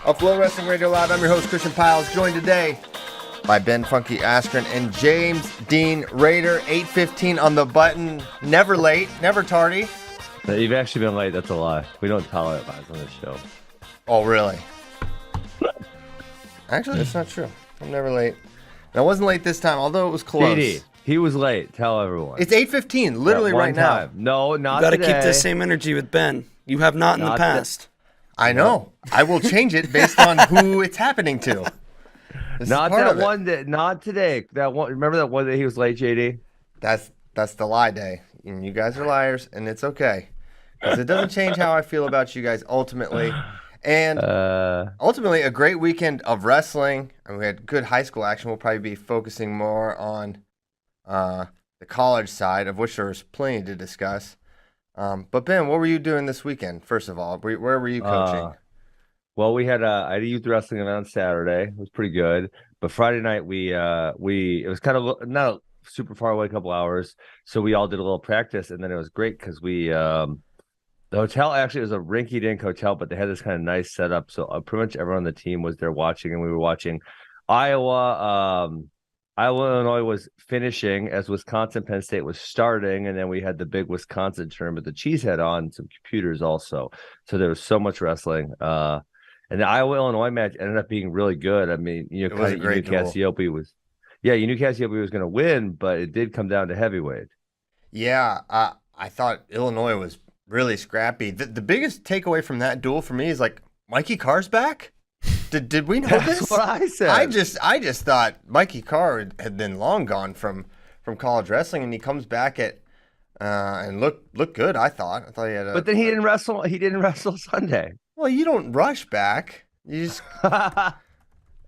Of FloWrestling Radio Live. I'm your host, Christian Pyles, joined today by Ben Funky Askren and James Dean Rader. 8:15 on the button. Never late, never tardy. You've actually been late. That's a lie. We don't tolerate lies on this show. Oh, really? Actually, that's not true. I'm never late. And I wasn't late this time, although it was close. JD, he was late. Tell everyone. It's 8:15, literally right now. No, not you gotta today. keep the same energy with Ben. You have not in the past. I know. I will change it based on who it's happening to. Not that one day. Not today. That one. Remember that one day he was late, JD? That's the lie day. And you guys are liars, and it's okay. Because it doesn't change how I feel about you guys ultimately. And ultimately, a great weekend of wrestling. And we had good high school action. We'll probably be focusing more on the college side, of which there's plenty to discuss. But Ben, what were you doing this weekend? First of all, where were you coaching? Well, I had a youth wrestling event on Saturday. It was pretty good. But Friday night it was kind of not super far away, a couple hours. So we all did a little practice, and then it was great because the hotel actually was a rinky-dink hotel, but they had this kind of nice setup. So pretty much everyone on the team was there watching, and we were watching Iowa. Illinois was finishing as Wisconsin, Penn State was starting, and then we had the big Wisconsin tournament. The Cheese had on some computers also, so there was so much wrestling. And the Iowa-Illinois match ended up being really good. I mean, you knew Cassiope was going to win, but it did come down to heavyweight. Yeah, I thought Illinois was really scrappy. The biggest takeaway from that duel for me is like Mikey Carr's back. Did we know this? That's what I said. I just thought Mikey Carr had been long gone from college wrestling, and he comes back and looked good. I thought he had. But then he didn't wrestle. He didn't wrestle Sunday. Well, you don't rush back. You just. But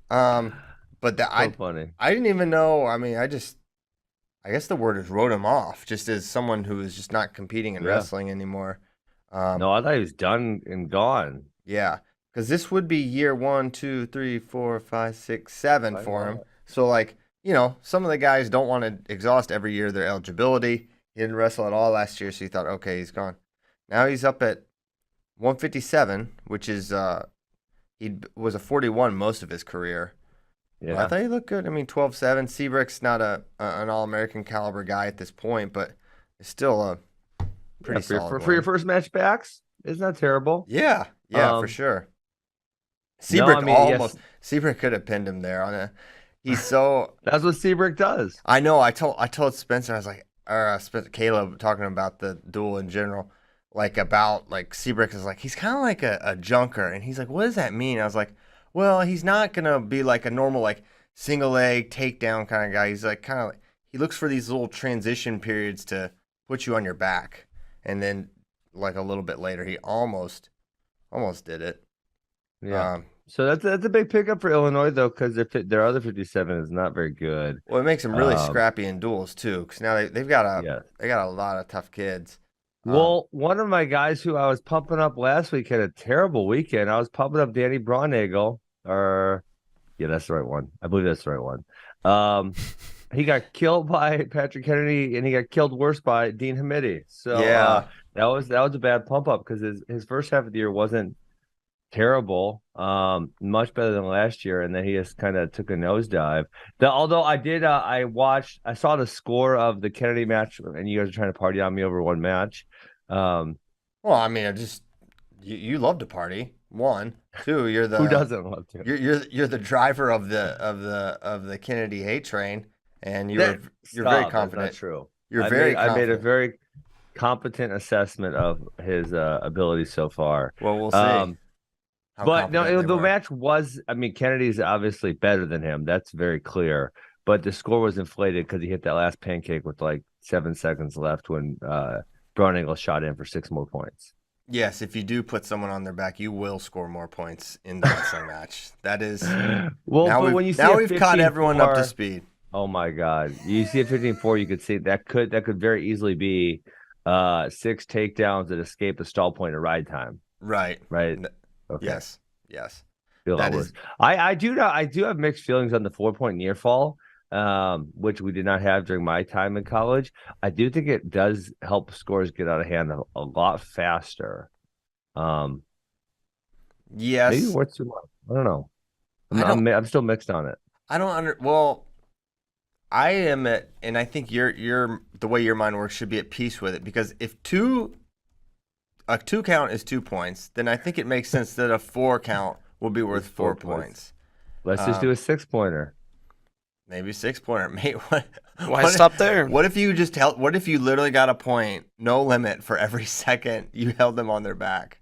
Funny. I didn't even know. I mean, I guess the word is wrote him off, just as someone who is just not competing in wrestling anymore. No, I thought he was done and gone. Yeah. Because this would be year 1, 2, 3, 4, 5, 6, 7 for him. So, some of the guys don't want to exhaust every year their eligibility. He didn't wrestle at all last year, so he thought, okay, he's gone. Now he's up at 157, which is he was a 41 most of his career. Yeah, well, I thought he looked good. I mean, 12-7. Seabrook's not an All-American caliber guy at this point, but it's still a pretty solid for your first match backs. It's not terrible. Yeah, for sure. Seabrook could have pinned him there he's so. That's what Seabrook does. I know. I told Spencer, I was like, Caleb talking about the duel in general, about Seabrook is he's kind of like a junker, and he's like, what does that mean? I was like, well, he's not gonna be like a normal single leg takedown kind of guy. He's he looks for these little transition periods to put you on your back, and then a little bit later he almost did it. Yeah. So that's a big pickup for Illinois, though, because their other 57 is not very good. Well, it makes them really scrappy in duels too, because now they've got a lot of tough kids. Well, one of my guys who I was pumping up last week had a terrible weekend. I was pumping up Danny Braunagel, that's the right one. I believe that's the right one. He got killed by Patrick Kennedy, and he got killed worse by Dean Hamidi. So that was a bad pump up because his first half of the year wasn't terrible, much better than last year, and then he just kind of took a nosedive. Although I did, I saw the score of the Kennedy match, and you guys are trying to party on me over one match. Well, I mean, you love to party. 1, 2, you're the who doesn't love to? You're the driver of the Kennedy hate train, and you're very confident. That's not true. I made a very competent assessment of his ability so far. Well, we'll see. But no, the match was, Kennedy's obviously better than him. That's very clear. But the score was inflated because he hit that last pancake with 7 seconds left when Braunagel shot in for 6 more points. Yes, if you do put someone on their back, you will score more points in the wrestling match. That is. Well, but when you see we've caught everyone up to speed. Oh my God! You see a 15-4, you could see that could very easily be 6 takedowns that escape the stall point of ride time. Right. Okay. Yes. I do have mixed feelings on the 4-point near fall. which we did not have during my time in college. I do think it does help scores get out of hand a lot faster. Yes. Maybe what's too much? I don't know. I'm still mixed on it. I don't well, I am and I think you're the way your mind works should be at peace with it, because if a 2 count is 2 points, then I think it makes sense that a 4 count will be worth 4 points. Let's just do a 6-pointer. Maybe a 6-pointer. Mate, Why stop there? What if you what if you literally got a point, no limit, for every second you held them on their back?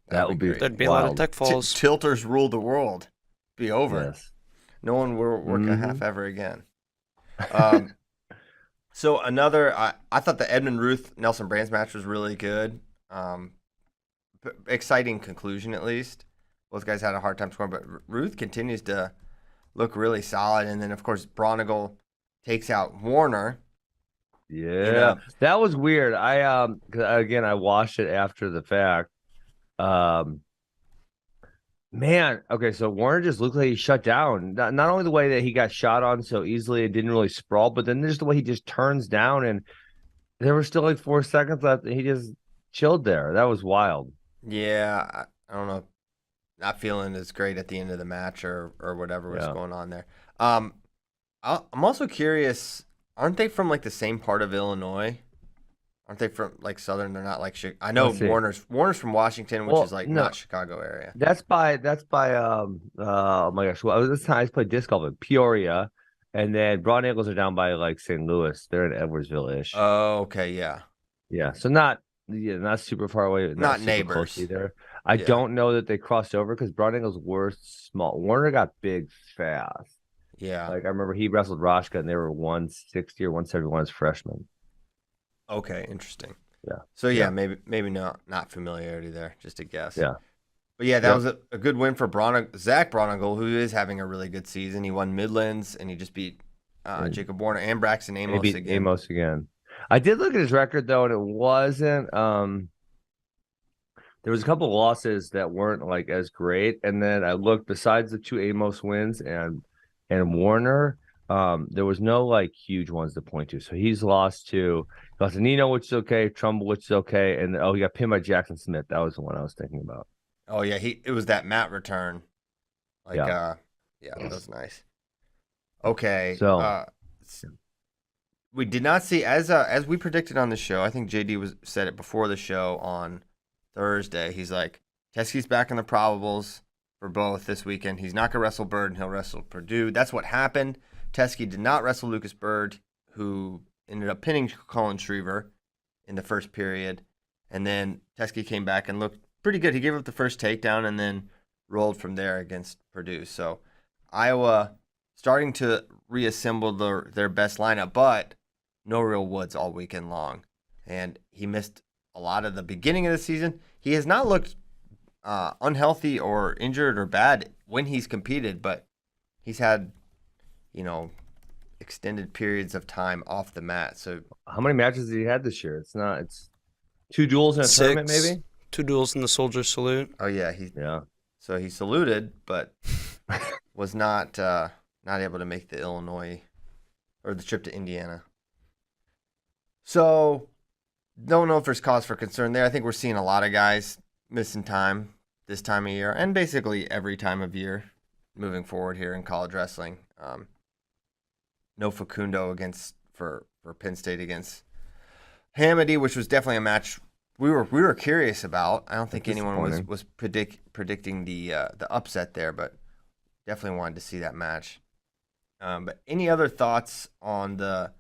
That would be great. There'd be a lot of tech falls. Tilters rule the world. Be over. Yes. No one will work a half ever again. So I thought the Edmund Ruth Nelson Brands match was really good. Exciting conclusion, at least. Both guys had a hard time scoring, but Ruth continues to look really solid. And then, of course, Bronigal takes out Warner. Yeah, that was weird. I watched it after the fact. Man, okay, so Warner just looked like he shut down. Not only the way that he got shot on so easily, it didn't really sprawl, but then there's the way he just turns down, and there were still like 4 seconds left, and he just chilled there. That was wild. Yeah, I don't know. Not feeling as great at the end of the match or whatever was going on there. I'm also curious, aren't they from like the same part of Illinois? Aren't they from like Southern? They're not like I know Warner's from Washington, which is like not Chicago area. That's by oh my gosh, well, this time I played disc golf in Peoria, and then Broad Eagles are down by like St. Louis. They're in Edwardsville-ish. Oh, okay, yeah. So not super far away, not super neighbors close either. I don't know that they crossed over because Broad Eagles were small. Warner got big fast. Yeah. Like I remember he wrestled Rashka and they were 160 or 171 as freshmen. Okay, interesting. Yeah. So maybe not familiarity there, just a guess. Yeah. But yeah, that was a good win for Zach Bronigal, who is having a really good season. He won Midlands and he just beat Jacob Warner and Braxton Amos again. He beat Amos again. I did look at his record though, and it wasn't. There was a couple of losses that weren't like as great, and then I looked besides the 2 Amos wins and Warner. There was no like huge ones to point to. So he's lost to Nino, which is okay, Trumbull, which is okay, and he got pinned by Jackson Smith. That was the one I was thinking about. Oh yeah, it was that mat return. Like that was nice. Okay. So we did not see as we predicted on the show. I think JD said it before the show on Thursday. He's like, Teskey's back in the probables for both this weekend. He's not gonna wrestle Bird, and he'll wrestle Purdue. That's what happened. Teskey did not wrestle Lucas Bird, who ended up pinning Colin Shriver in the first period. And then Teskey came back and looked pretty good. He gave up the first takedown and then rolled from there against Purdue. So Iowa starting to reassemble their best lineup, but no real Woods all weekend long. And he missed a lot of the beginning of the season. He has not looked unhealthy or injured or bad when he's competed, but he's had extended periods of time off the mat. So how many matches has he had this year? It's 2 duels in a tournament, maybe? 2 duels in the Soldier Salute. Oh yeah, so he saluted, but was not able to make the Illinois or the trip to Indiana. So don't know if there's cause for concern there. I think we're seeing a lot of guys missing time this time of year, and basically every time of year moving forward here in college wrestling. No Facundo for Penn State against Hamady, which was definitely a match we were curious about. I don't think anyone was predicting the upset there, but definitely wanted to see that match. But any other thoughts on the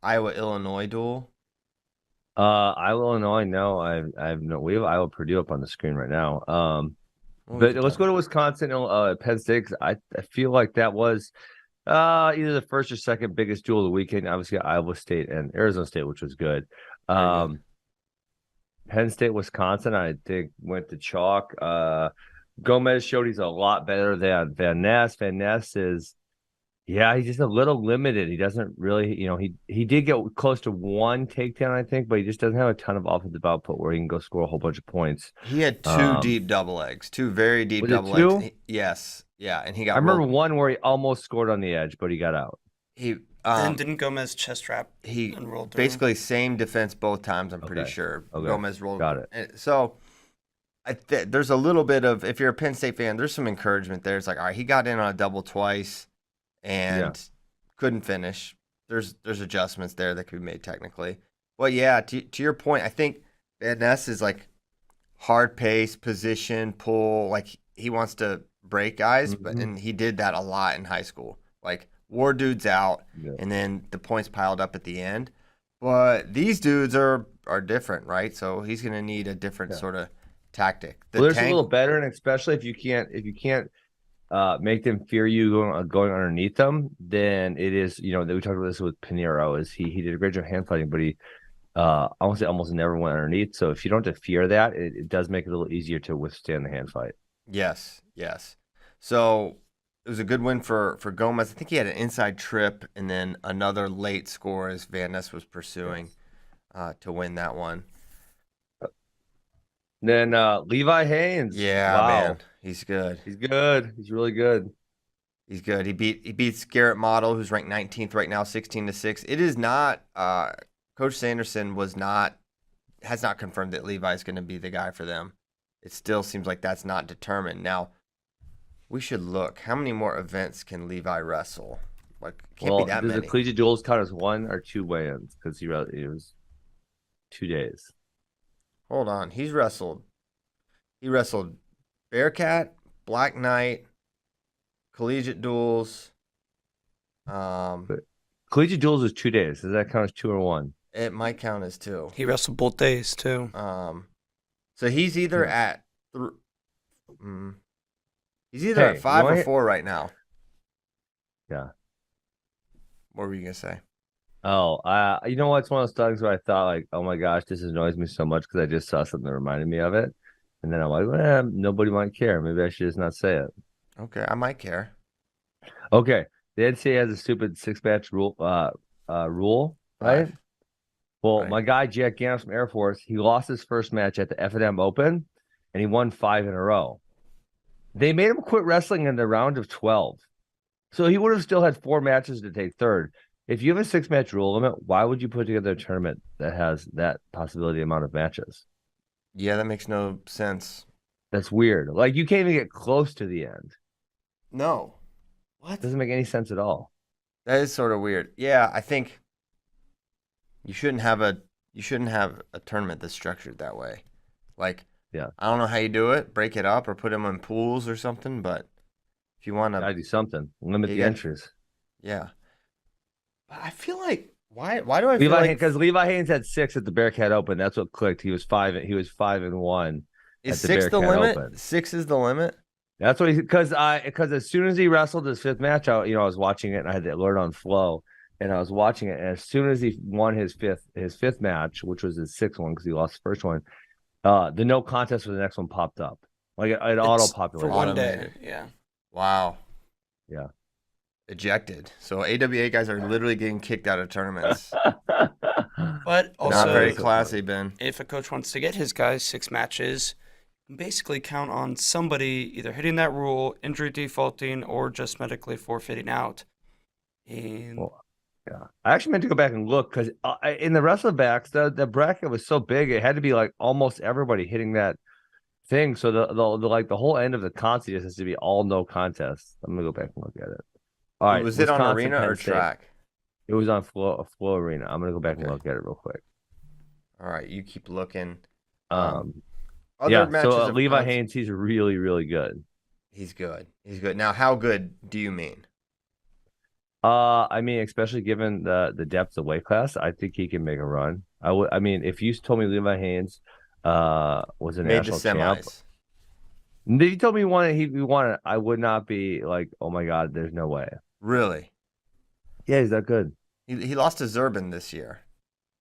Iowa-Illinois duel? Iowa-Illinois, no. We have Iowa-Purdue up on the screen right now. But let's go to Wisconsin, Penn State. I feel like that was either the first or second biggest duel of the weekend. Obviously, Iowa State and Arizona State, which was good. Penn State, Wisconsin, I think went to chalk. Gomez showed he's a lot better than Van Ness. Van Ness is, he's just a little limited. He doesn't really, he did get close to 1 takedown, I think, but he just doesn't have a ton of offensive output where he can go score a whole bunch of points. He had 2 deep double legs, 2 very deep double legs. Yes. Yeah, and he got. I remember one where he almost scored on the edge, but he got out. He And didn't Gomez chest wrap he and roll through? basically same defense both times. I'm pretty Okay. sure Okay. Gomez rolled. Got it. And so there's a little bit of, if you're a Penn State fan, there's some encouragement there. It's like, all right, he got in on a double twice and couldn't finish. There's adjustments there that could be made technically. Well, yeah, to your point, I think Van Ness is like hard pace, position, pull. Like he wants to break guys, and he did that a lot in high school. Like wore dudes out, and then the points piled up at the end. But these dudes are different, right? So he's going to need a different sort of tactic. There's a little better, and especially if you can't make them fear you going underneath them, then it is, we talked about this with Pinheiro, is he did a great job hand fighting, but he I won't say almost never went underneath. So if you don't have to fear that, it does make it a little easier to withstand the hand fight. Yes. So it was a good win for Gomez. I think he had an inside trip and then another late score as Van Ness was pursuing to win that one. Then Levi Haines. Yeah, wow. Man. He's good. He's good. He's really good. He's good. He beats Garrett Model, who's ranked 19th right now, 16-6. It is not Coach Sanderson has not confirmed that Levi is going to be the guy for them. It still seems like that's not determined. Now, we should look. How many more events can Levi wrestle? Like, can't be that does many. The collegiate duels count as 1 or 2 weigh-ins? Because it was 2 days. Hold on. He wrestled Bearcat, Black Knight, collegiate duels. But collegiate duels is 2 days. Does that count as 2 or 1? It might count as 2. He wrestled both days too. So he's either at at 5 or 4 right now. Yeah. What were you gonna say? Oh, you know what? It's one of those things where I thought, like, oh my gosh, this annoys me so much because I just saw something that reminded me of it, and then I'm like, well, nobody might care. Maybe I should just not say it. Okay, I might care. Okay, the NCAA has a stupid 6-match rule, right? Well, my guy Jack Gams from Air Force, he lost his first match at the F&M Open, and he won 5 in a row. They made him quit wrestling in the round of 12, so he would have still had 4 matches to take third. If you have a 6-match rule limit, why would you put together a tournament that has that possibility amount of matches? Yeah, that makes no sense. That's weird. Like, you can't even get close to the end. No. What? Doesn't make any sense at all. That is sort of weird. Yeah, I think you shouldn't have a tournament that's structured that way. Like, I don't know how you do it. Break it up or put them in pools or something. But if you want to, gotta do something. Limit the entries. Yeah. But I feel like why do I feel like because Levi Haines had 6 at the Bearcat Open. That's what clicked. He was 5 and 1. Is 6 the limit? Open. 6 is the limit. That's what because as soon as he wrestled his 5th match, I was watching it and I had the alert on Flow. And I was watching it, and as soon as he won his fifth match, which was his 6th one because he lost the first one, the no contest for the next one popped up. Like it auto-populated. For one day, yeah. Wow. Yeah. Ejected. So AWA guys are literally getting kicked out of tournaments. But also, not very classy, Ben. If a coach wants to get his guys 6 matches, basically count on somebody either hitting that rule, injury defaulting, or just medically forfeiting out. And yeah, I actually meant to go back and look because in the wrestling backs, the bracket was so big, it had to be like almost everybody hitting that thing. So the whole end of the contest has to be all no contest. I'm gonna go back and look at it. All right, was it on arena or track? It was on Flow Arena. I'm gonna go back and look at it real quick. All right, you keep looking. So Levi Haines, he's really, really good. He's good. Now, how good do you mean? I mean, especially given the depth of weight class, I think he can make a run. I mean, if you told me Levi Haines was a national champ, if you told me he won it, I would not be like, oh my god, there's no way. Really? Yeah, he's that good. He lost to Zurban this year.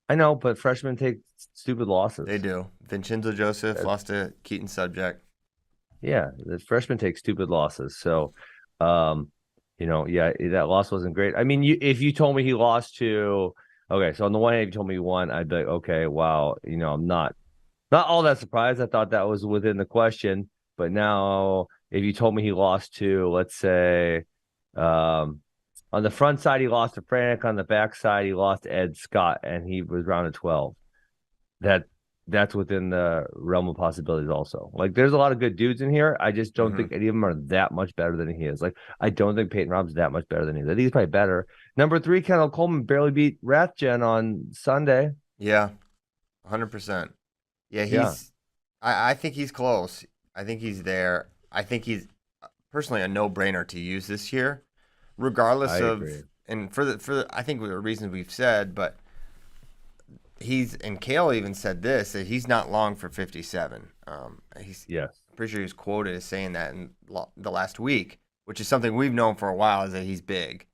I know, but freshmen take stupid losses. They do. Vincenzo Joseph lost to Keaton Subject. Yeah, the freshmen take stupid losses. So, that loss wasn't great. I mean, if you told me he lost to, okay, so on the one hand, if you told me he won, I'd be like, okay, wow, I'm not all that surprised. I thought that was within the question. But now, if you told me he lost to, let's say, On the front side, he lost to Franek. On the back side, he lost to Ed Scott, and he was round of 12. That's within the realm of possibilities also. Like, there's a lot of good dudes in here. I just don't think any of them are that much better than he is. Like, I don't think Peyton Robb's that much better than he is. I think he's probably better. Number 3, Kendall Coleman barely beat Rathjen on Sunday. Yeah, 100%. Yeah, I think he's close. I think he's there. I think he's personally a no-brainer to use this year, regardless of agree. and for the I think the reasons we've said, but and Kale even said this, that he's not long for 57. He's pretty sure he was quoted as saying that in the last week, which is something we've known for a while, is that he's big,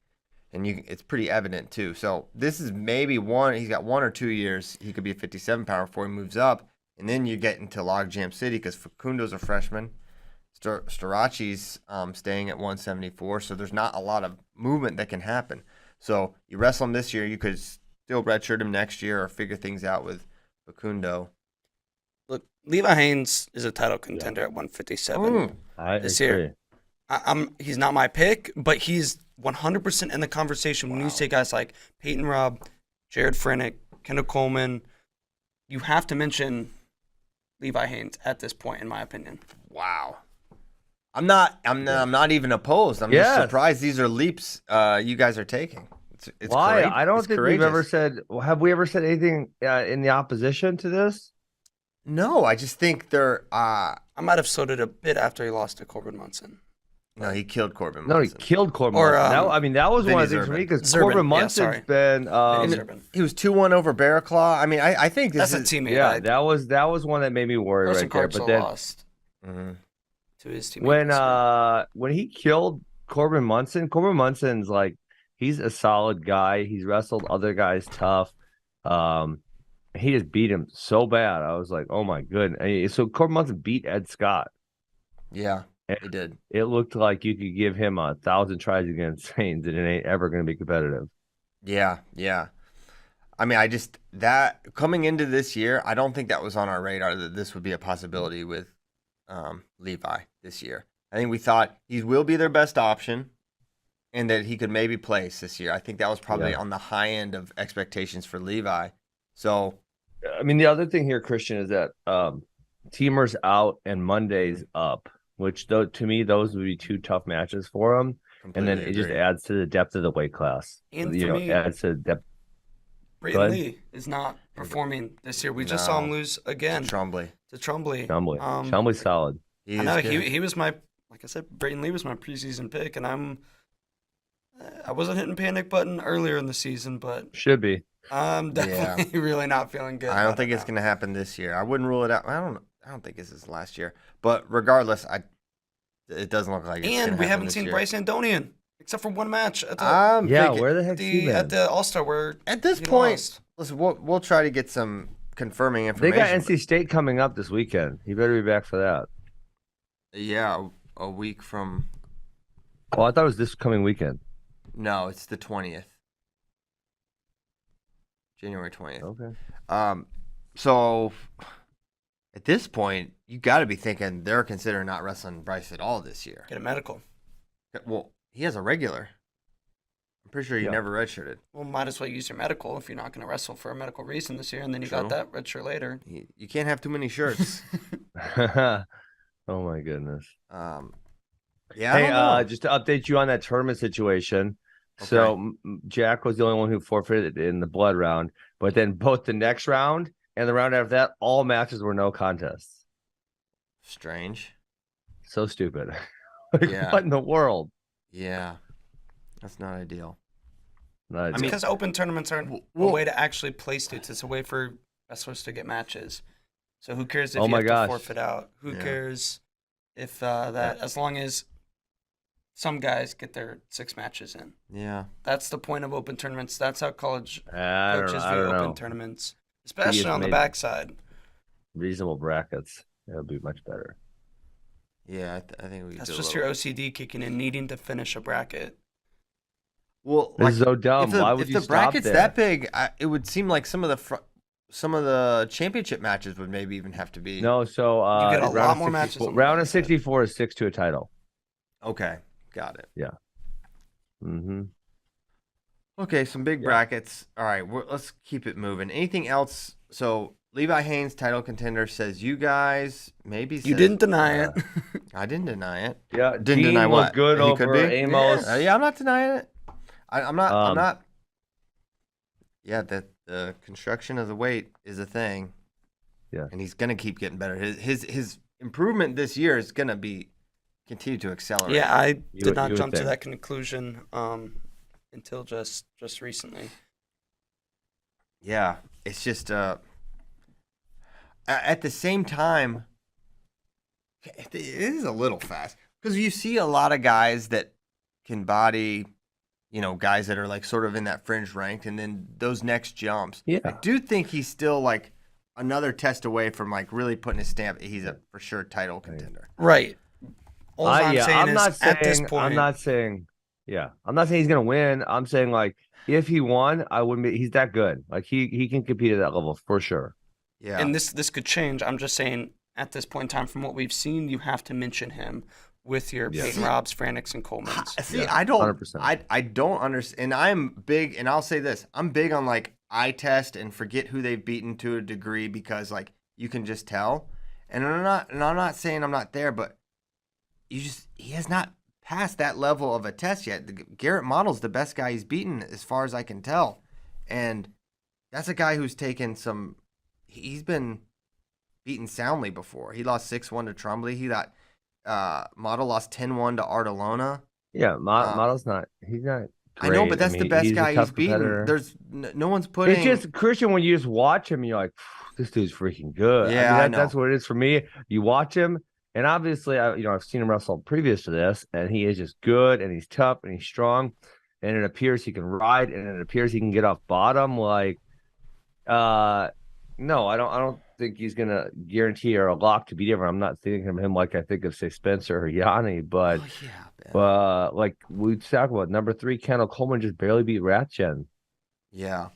and it's pretty evident too. So this is maybe he's got 1 or 2 years he could be a 57 pounder before he moves up, and then you get into Logjam City because Facundo's a freshman, Storaci's staying at 174, so there's not a lot of movement that can happen. So you wrestle him this year, you could still redshirt him next year or figure things out with Facundo. Look, Levi Haines is a title contender at 157 this year. He's not my pick, but he's 100% in the conversation when you say guys like Peyton Robb, Jared Franek, Kendall Coleman. You have to mention Levi Haines at this point, in my opinion. Wow. I'm not even opposed. I'm just surprised these are leaps you guys are taking. It's why? great. I don't think courageous. we've ever said. Have we ever said anything in the opposition to this? No, I just think they're. I might have sold it a bit after he lost to Corbin Munson. No, he killed Corbin Munson. No, he killed Corbin Munson. That was one of the things for me because Corbin Munson's been. He was 2-1 over Barraclaw. I mean, I think that's a teammate. Yeah, that was one that made me worry right there. But then lost to his teammate. When he killed Corbin Munson's like. He's a solid guy. He's wrestled other guys tough. He just beat him so bad. I was like, oh my goodness. So Corbin Munson beat Ed Scott. Yeah, he did. It looked like you could give him 1,000 tries against Haines and it ain't ever going to be competitive. Yeah. I mean, that coming into this year, I don't think that was on our radar that this would be a possibility with Levi this year. I think we thought he will be their best option. And that he could maybe place this year. I think that was probably on the high end of expectations for Levi. So, I mean, the other thing here, Christian, is that Teamer's out and Monday's up, which to me, those would be 2 tough matches for him. And then it just adds to the depth of the weight class. And for me, adds to the depth. Brayton Lee is not performing this year. We just saw him lose again to Trombley. Trombley's solid. I know he was like I said, Brayton Lee was my preseason pick, and I wasn't hitting panic button earlier in the season, but should be. I'm definitely really not feeling good. I don't think it's going to happen this year. I wouldn't rule it out. I don't think this is last year. But regardless, it doesn't look like it's going to happen. And we haven't seen Bryce Andonian except for one match at the where the heck's he been? At the All-Star where at this point, listen, we'll try to get some confirming information. They got NC State coming up this weekend. He better be back for that. Yeah, a week from. Oh, I thought it was this coming weekend. No, it's the 20th. January 20th. Okay. So at this point, you got to be thinking they're considering not wrestling Bryce at all this year. Get a medical. Well, he has a regular. I'm pretty sure he never redshirted. Well, might as well use your medical if you're not going to wrestle for a medical reason this year, and then you got that redshirt later. You can't have too many shirts. Oh my goodness. Yeah. Just to update you on that tournament situation. Okay. So Jack was the only one who forfeited in the blood round, but then both the next round and the round after that, all matches were no contests. Strange. So stupid. What in the world? Yeah. That's not ideal. Because open tournaments aren't a way to actually place dudes. It's a way for wrestlers to get matches. So who cares if you have to forfeit out? Who cares if as long as some guys get their 6 matches in. Yeah. That's the point of open tournaments. That's how college coaches view open tournaments, especially on the backside. Reasonable brackets. That would be much better. Yeah, I think we. That's just your OCD kicking in, needing to finish a bracket. Well, this is so dumb. Why would you stop there? If the bracket's that big, it would seem like some of the championship matches would maybe even have to be. No, so you get a lot more matches. Round of 64 is 6 to a title. Okay, got it. Yeah. Mm-hmm. Okay, some big brackets. All right, let's keep it moving. Anything else? So Levi Haines, title contender, says you guys maybe. You didn't deny it. I didn't deny it. Yeah, Didn't Dean deny what? good He over could be. Amos. Yeah, I'm not denying it. I'm not. I'm not. Yeah, the construction of the weight is a thing. Yeah, and he's gonna keep getting better. His improvement this year is gonna continue to accelerate. Yeah, I did not jump to that conclusion until just recently. Yeah, it's just at the same time, it is a little fast because you see a lot of guys that can body, guys that are like sort of in that fringe rank, and then those next jumps. Yeah, I do think he's still like another test away from like really putting his stamp. He's a for sure title contender. Right. All I'm saying is at this point. I'm not saying he's gonna win. I'm saying like if he won, I wouldn't be. He's that good. Like he can compete at that level for sure. Yeah. And this could change. I'm just saying at this point in time, from what we've seen, you have to mention him with your Peyton Robs, Franix, and Coleman's. See, I don't 100%. I don't understand. And I'm big, and I'll say this: I'm big on like eye test and forget who they've beaten to a degree because like you can just tell. And I'm not saying I'm not there, but he has not passed that level of a test yet. Garrett Model's the best guy he's beaten as far as I can tell, and that's a guy who's taken some. He's been beaten soundly before. He lost 6-1 to Trombley. He got Model lost 10-1 to Artelona. Yeah, Model's not. He's not. Great. I know, but that's the best guy he's beaten. There's no one's putting. It's just Christian when you just watch him, you're like, this dude's freaking good. Yeah, I know. That's what it is for me. You watch him, and obviously, I've seen him wrestle previous to this, and he is just good, and he's tough, and he's strong, and it appears he can ride, and it appears he can get off bottom. Like, no, I don't think he's gonna guarantee or a lock to beat everyone. I'm not thinking of him like I think of say Spencer or Yanni, but like we talk about number 3, Kendall Coleman just barely beat Ratchen. Yeah,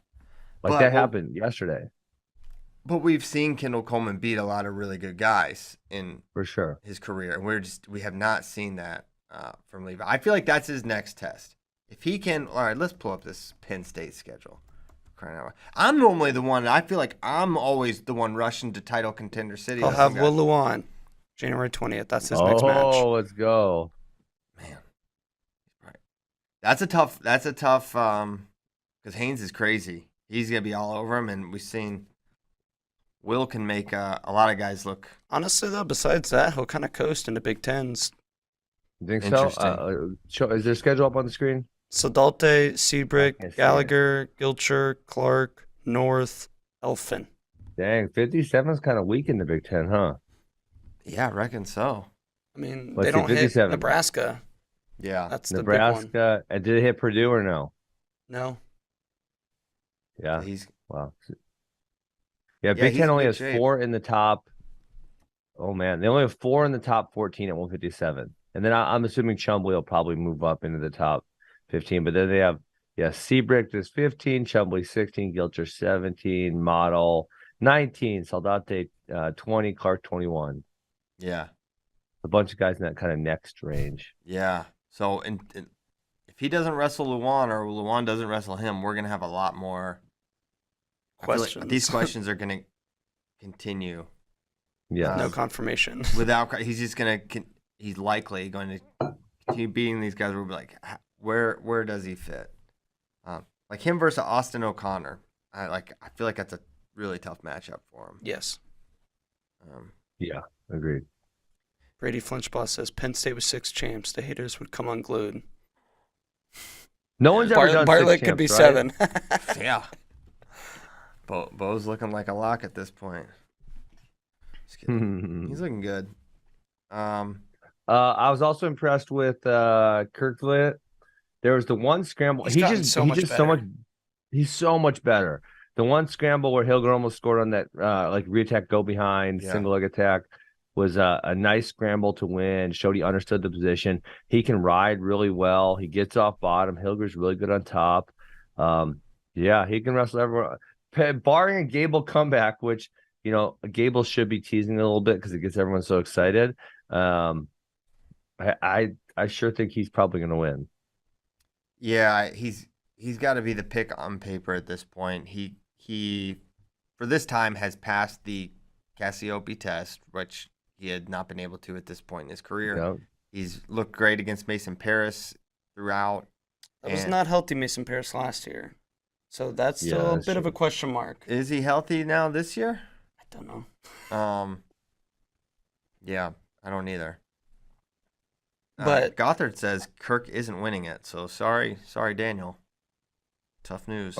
like that happened yesterday. But we've seen Kendall Coleman beat a lot of really good guys in for sure his career, and we have not seen that from Levi. I feel like that's his next test. If he can, all right, let's pull up this Penn State schedule. I'm normally the one. I feel like I'm always the one rushing to title contender city. I'll have Will Luan, January 20th. That's his next match. Oh, let's go, man! Right, that's a tough. Because Haines is crazy. He's gonna be all over him, and we've seen Will can make a lot of guys look. Honestly, though, besides that, he'll kind of coast into Big Tens. You think so? Is there a schedule up on the screen? Sodalte, Seabrick, Gallagher, Gilcher, Clark, North, Elfin. Dang, 57 is kind of weak in the Big Ten, huh? Yeah, I reckon so. I mean, they don't hit Nebraska. Yeah, that's Nebraska. The big one. And did it hit Purdue or no? No. Yeah. Wow. Yeah, Big Ten only has 4 in the top. Oh man, they only have 4 in the top 14 at 157, and then I'm assuming Chumbley will probably move up into the top 15, but then they have Seabrick is 15, Chumbley 16, Gilcher 17, Model 19, Saldate 20, Clark 21. Yeah, a bunch of guys in that kind of next range. Yeah, so and if he doesn't wrestle Luan or Luan doesn't wrestle him, we're gonna have a lot more questions. Like these questions are gonna continue. Yeah, no confirmation. He's just gonna. He's likely going to continue beating these guys. We'll be like, where does he fit? Like him versus Austin O'Connor. I feel like that's a really tough matchup for him. Yes. Yeah, agreed. Brady Flinchbaugh says Penn State was 6 champs. The haters would come unglued. No one's ever done Bartlett 6 could be champs, right? 7. Yeah. Bo's looking like a lock at this point. Just kidding. He's looking good. I was also impressed with Kirkland. There was the one scramble. He's so much better. The one scramble where Hilger almost scored on that like re-attack go behind single leg attack was a nice scramble to win. Showed he understood the position. He can ride really well. He gets off bottom. Hilger's really good on top. Yeah, he can wrestle everyone. Barring a Gable comeback, which Gable should be teasing a little bit because it gets everyone so excited. I sure think he's probably going to win. Yeah, he's he's got to be the pick on paper at this point. He for this time has passed the Cassiope test, which he had not been able to at this point in his career. Yep. He's looked great against Mason Paris throughout. That was not healthy Mason Paris last year. So that's still a bit of a question mark. Is he healthy now this year? I don't know. Yeah, I don't either. But Gothard says Kirk isn't winning it, so sorry, Daniel. Tough news.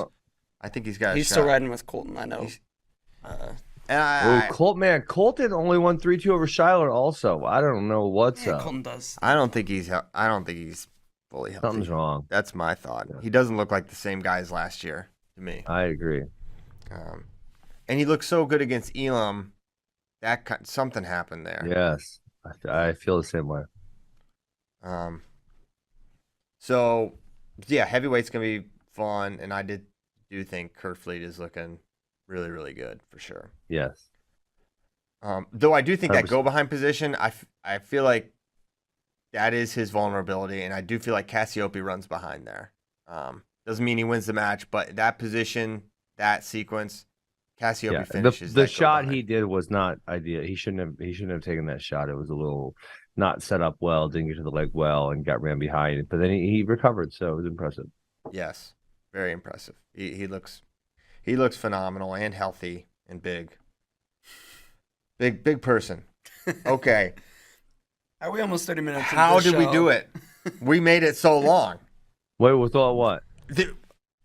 I think he's got. He's still riding with Colton. I know. Colton only won 3-2 over Schuyler. Also, I don't know what's up. Colton does. I don't think he's fully healthy. Something's wrong. That's my thought. Yeah. He doesn't look like the same guy as last year to me. I agree. And he looked so good against Elam. Something happened there. Yes, I feel the same way. So, yeah, heavyweight's gonna be fun, and I do think Kerfleet is looking really, really good for sure. Yes. Though I do think 100%. that go behind position, I feel like that is his vulnerability, and I do feel like Cassiope runs behind there. Doesn't mean he wins the match, but that position, that sequence, Cassiope finishes. The shot he did was not ideal. He shouldn't have taken that shot. It was a little not set up well, didn't get to the leg well, and got ran behind. But then he recovered, so it was impressive. Yes, very impressive. He looks phenomenal and healthy and big. Big person. Okay. Are we almost 30 minutes? How did we do it? We made it so long. Wait, with all what?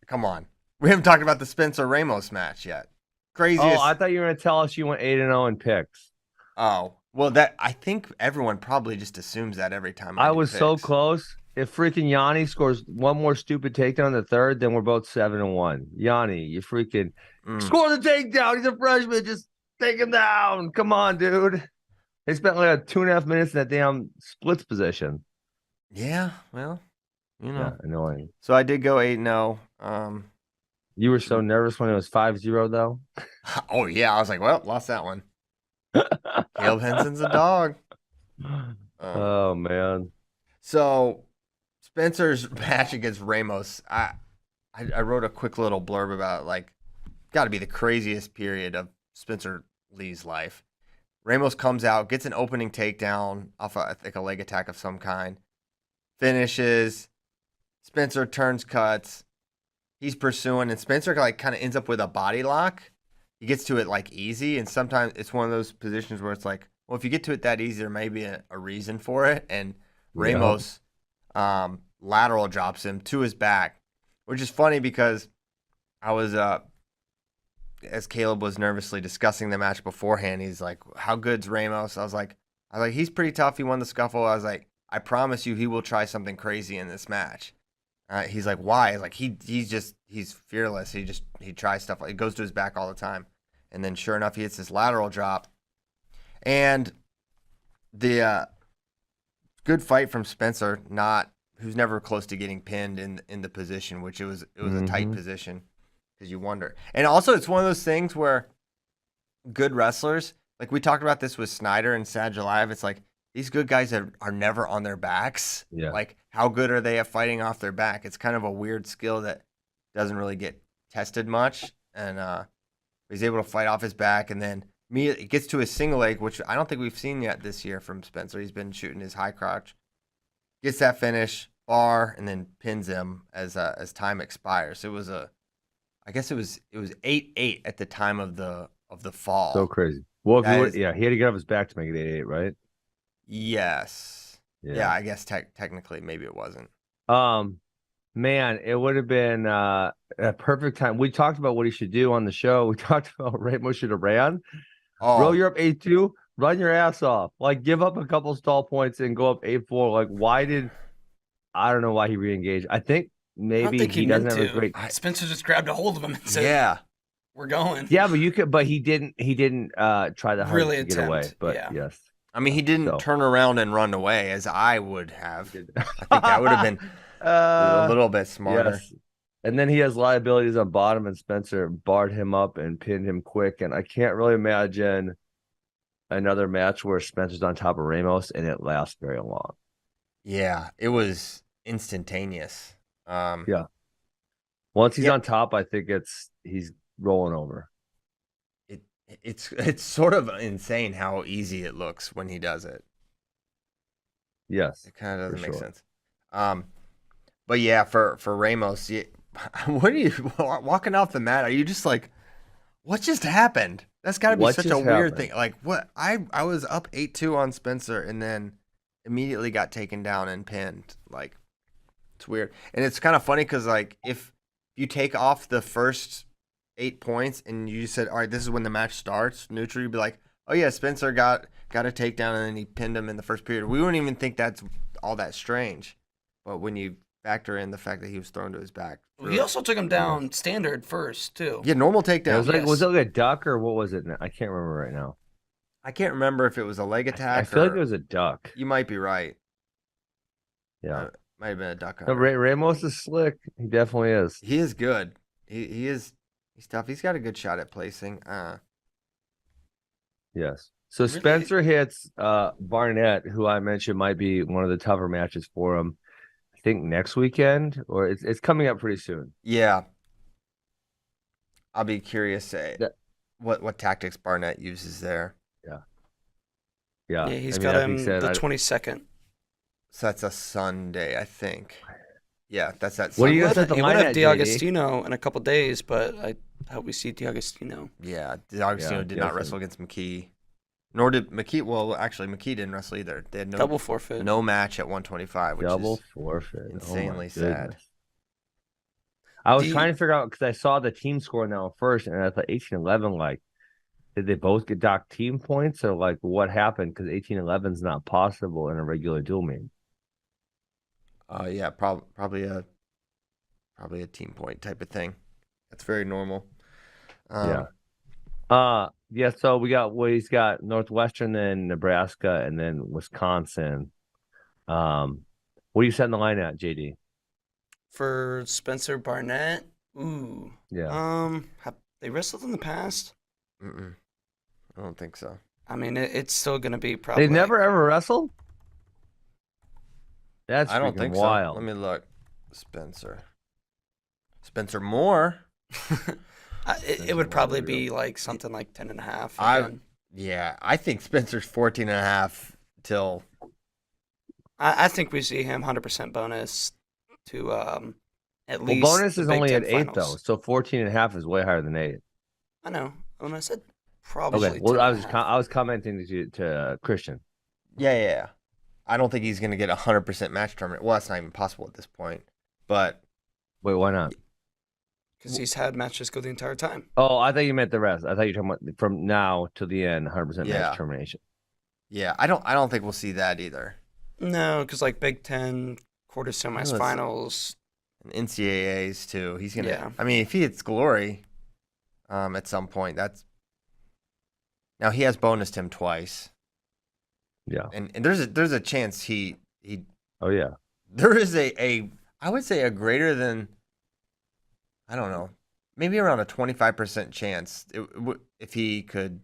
Come on. We haven't talked about the Spencer Ramos match yet. Craziest. Oh, I thought you were going to tell us you went 8-0 in picks. Oh, well, I think everyone probably just assumes that every time. I was so close. If freaking Yanni scores one more stupid takedown in the third, then we're both 7-1. Yanni, you freaking score the takedown. He's a freshman. Just take him down. Come on, dude. They spent like 2.5 minutes in that damn splits position. Yeah, well, annoying. So I did go 8-0. You were so nervous when it was 5-0, though? Oh, yeah. I was like, well, lost that one. Caleb Henson's a dog. Oh, man. So Spencer's match against Ramos, I wrote a quick little blurb about it, like, got to be the craziest period of Spencer Lee's life. Ramos comes out, gets an opening takedown off, I think, a leg attack of some kind. Finishes. Spencer turns cuts. He's pursuing, and Spencer like kind of ends up with a body lock. He gets to it like easy, and sometimes it's one of those positions where it's like, well, if you get to it that easy, there may be a reason for it. And Ramos lateral drops him to his back, which is funny because I was as Caleb was nervously discussing the match beforehand, he's like, how good's Ramos? I was like, he's pretty tough. He won the scuffle. I was like, I promise you he will try something crazy in this match. He's like, why? He's like, he's fearless. He tries stuff. He goes to his back all the time. And then sure enough, he hits this lateral drop. And the good fight from Spencer, who's never close to getting pinned in the position, which it was a tight position because you wonder. And also it's one of those things where good wrestlers, like we talked about this with Snyder and Sadulayev, it's like, these good guys are never on their backs. Yeah. Like, how good are they at fighting off their back? It's kind of a weird skill that doesn't really get tested much. And he's able to fight off his back. And then it gets to his single leg, which I don't think we've seen yet this year from Spencer. He's been shooting his high crouch. Gets that finish, bar, and then pins him as time expires. It was I guess it was 8-8 at the time of the fall. So crazy. Well, he had to get off his back to make it 8-8, right? Yes. Yeah, I guess technically maybe it wasn't. Man, it would have been a perfect time. We talked about what he should do on the show. We talked about Ramos should have ran. Oh. Roll, you're up 8-2. Run your ass off. Like, give up a couple stall points and go up 8-4. Like, I don't know why he re-engaged. I think maybe he doesn't have a great. Spencer just grabbed a hold of him and said, "Yeah, we're going." Yeah, but he ddidn't try the hard really to get away. But yes. I mean, he didn't turn around and run away as I would have. I think that would have been a little bit smarter. Yes. And then he has liabilities on bottom, and Spencer barred him up and pinned him quick. And I can't really imagine another match where Spencer's on top of Ramos and it lasts very long. Yeah, it was instantaneous. Yeah. Once he's on top, I think he's rolling over. It's sort of insane how easy it looks when he does it. Yes, it kind of doesn't make sense. But yeah, for Ramos, what are you walking off the mat? Are you just like, what just happened? That's got to be such a weird thing. Like what? I was up 8-2 on Spencer and then immediately got taken down and pinned. Like it's weird, and it's kind of funny because like if you take off the first 8 points and you said, all right, this is when the match starts, neutral, you'd be like, oh yeah, Spencer got a takedown and then he pinned him in the first period. We wouldn't even think that's all that strange, but when you factor in the fact that he was thrown to his back. He also took him down standard first, too. Yeah, normal takedown. Was it like a duck or what was it? I can't remember right now. I can't remember if it was a leg attack. I feel like it was a duck. You might be right. Yeah. Might have been a duck. No, Ramos is slick. He definitely is. He is good. He's tough. He's got a good shot at placing. Yes. So Spencer hits Barnett, who I mentioned might be one of the tougher matches for him. I think next weekend, or it's coming up pretty soon. Yeah. I'll be curious what tactics Barnett uses there. Yeah. Yeah, he's got him the 22nd. So that's a Sunday, I think. Yeah, that's that. What do you guys have He would have D'Agostino in a couple days, but I hope we see D'Agostino. Yeah, D'Agostino did not wrestle against McKee. Nor did McKee. Well, actually, McKee didn't wrestle either. They had double forfeit. No match at 125, which double is forfeit. Insanely sad. I was trying to figure out because I saw the team score now first, and I thought 18-11. Like, did they both get docked team points, or like what happened? Because 18-11 is not possible in a regular dual meet. Yeah, probably a team point type of thing. That's very normal. Yeah. So he's got Northwestern, then Nebraska, and then Wisconsin. What are you setting the line at, JD? For Spencer Barnett? Ooh. Yeah. Have they wrestled in the past? I don't think so. I mean, it's still going to be probably. They've never ever wrestled? That's I don't think wild. So. Let me look. Spencer Moore. It would probably be like something like 10.5. I think Spencer's 14.5 till. I think we see him 100% bonus to at least. Well, bonus is only at 8 finals. though, so 14.5 is way higher than 8. I know. When I said probably. Okay. Well, I was commenting to Christian. Yeah. I don't think he's going to get 100% match tournament. Well, that's not even possible at this point. But wait, why not? Because he's had matches go the entire time. Oh, I thought you meant the rest. I thought you were talking about from now to the end, 100% match termination. Yeah, I don't think we'll see that either. No, because like Big Ten quarter semifinals and NCAAs too. He's gonna. Yeah. I mean, if he hits glory, at some point, now he has bonused him twice. Yeah, and there's a chance he. Oh yeah. There is I would say a greater than. I don't know, maybe around a 25% chance if he could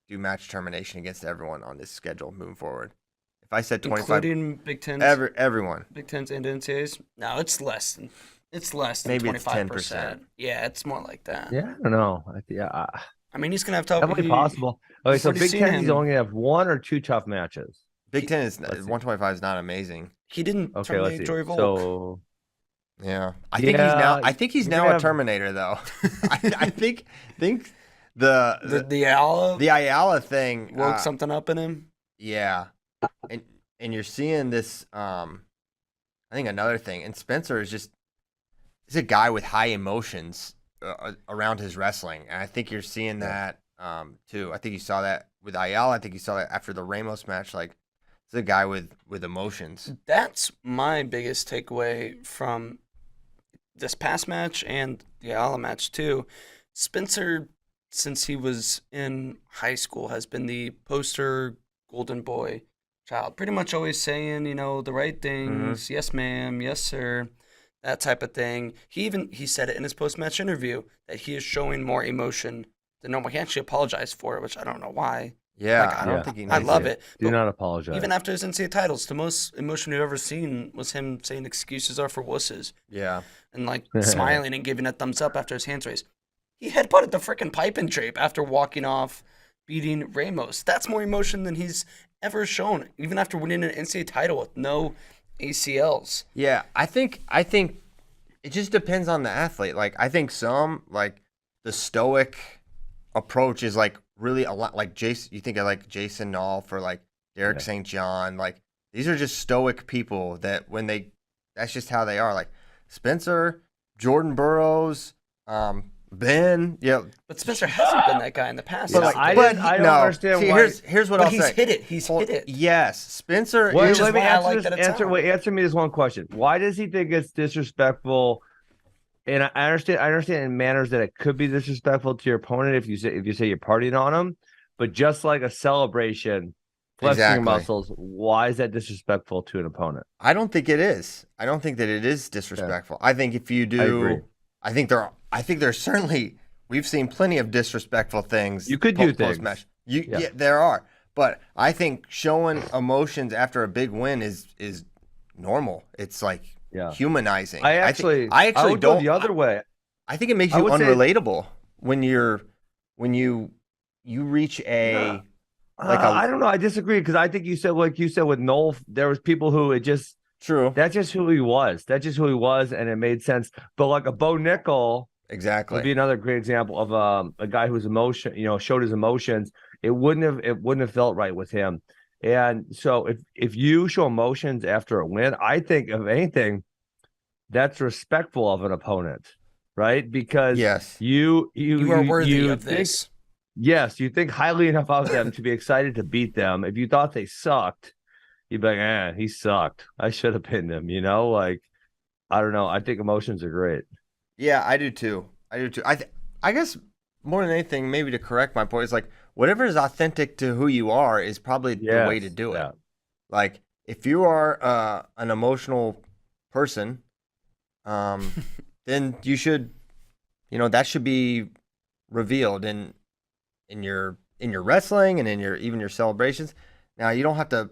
do match termination against everyone on his schedule moving forward. If I said 25, including Big Tens, everyone, Big Tens and NCAAs. No, it's less than maybe 25%. It's 10%. Yeah, it's more like that. Yeah, I don't know. I mean, he's gonna have tough. Definitely possible. Okay, so Big Ten, he's only gonna have 1 or 2 tough matches. Big Ten is 125 is not amazing. He didn't terminate Jory Volk. So. Yeah, I think he's now a Terminator though. I think the Ayala thing woke something up in him. Yeah, and you're seeing this. I think another thing, and Spencer is a guy with high emotions around his wrestling, and I think you're seeing that too. I think you saw that with Ayala. I think you saw that after the Ramos match. Like, it's a guy with emotions. That's my biggest takeaway from this past match and the Ayala match too. Spencer, since he was in high school, has been the poster golden boy child. Pretty much always saying, the right things. Mm-hmm. Yes, ma'am. Yes, sir. That type of thing. He said it in his post-match interview that he is showing more emotion than normal. He actually apologized for it, which I don't know why. Yeah, Like, I don't think he needs I love it. it. Do not apologize. Even after his NCAA titles, the most emotion we've ever seen was him saying excuses are for wusses. Yeah. And like smiling and giving a thumbs up after his hands raised. He headbutted the freaking pipe and drape after walking off, beating Ramos. That's more emotion than he's ever shown, even after winning an NCAA title with no ACLs. Yeah, I think it just depends on the athlete. Like, I think some, like, the stoic approach is like really a lot. Like Jason, you think of like Jason Nolf or like Derek St. John. Like, these are just stoic people that that's just how they are. Like Spencer, Jordan Burroughs, Ben. Yeah, but Spencer hasn't been that guy in the past. But I don't understand why. Here's what I'll say. He's hit it. He's hit it. Yes, Spencer. Let me answer me this one question. Why does he think it's disrespectful? And I understand in manners that it could be disrespectful to your opponent if you say you're partying on him, but just like a celebration, flexing your muscles, why is that disrespectful to an opponent? I don't think it is. I don't think that it is disrespectful. I think if you do, I think there's certainly, we've seen plenty of disrespectful things. You could do things. Yeah, there are. But I think showing emotions after a big win is normal. It's like humanizing. I actually don't go the other way. I think it makes you unrelatable when you reach a I don't know. I disagree because I think you said with Noel, there was people who it just true. That's just who he was. That's just who he was, and it made sense. But like a Bo Nickel, would be another great example of a guy whose showed his emotions. It wouldn't have felt right with him. And so if you show emotions after a win, I think if anything, that's respectful of an opponent, right? Because you are worthy of this. Yes, you think highly enough of them to be excited to beat them. If you thought they sucked, you'd be like, he sucked. I should have pinned him, Like, I don't know. I think emotions are great. Yeah, I do too. I guess more than anything, maybe to correct my point, is like whatever is authentic to who you are is probably the way to do it. Like, if you are an emotional person, then you should, that should be revealed in your wrestling and in even your celebrations. Now, you don't have to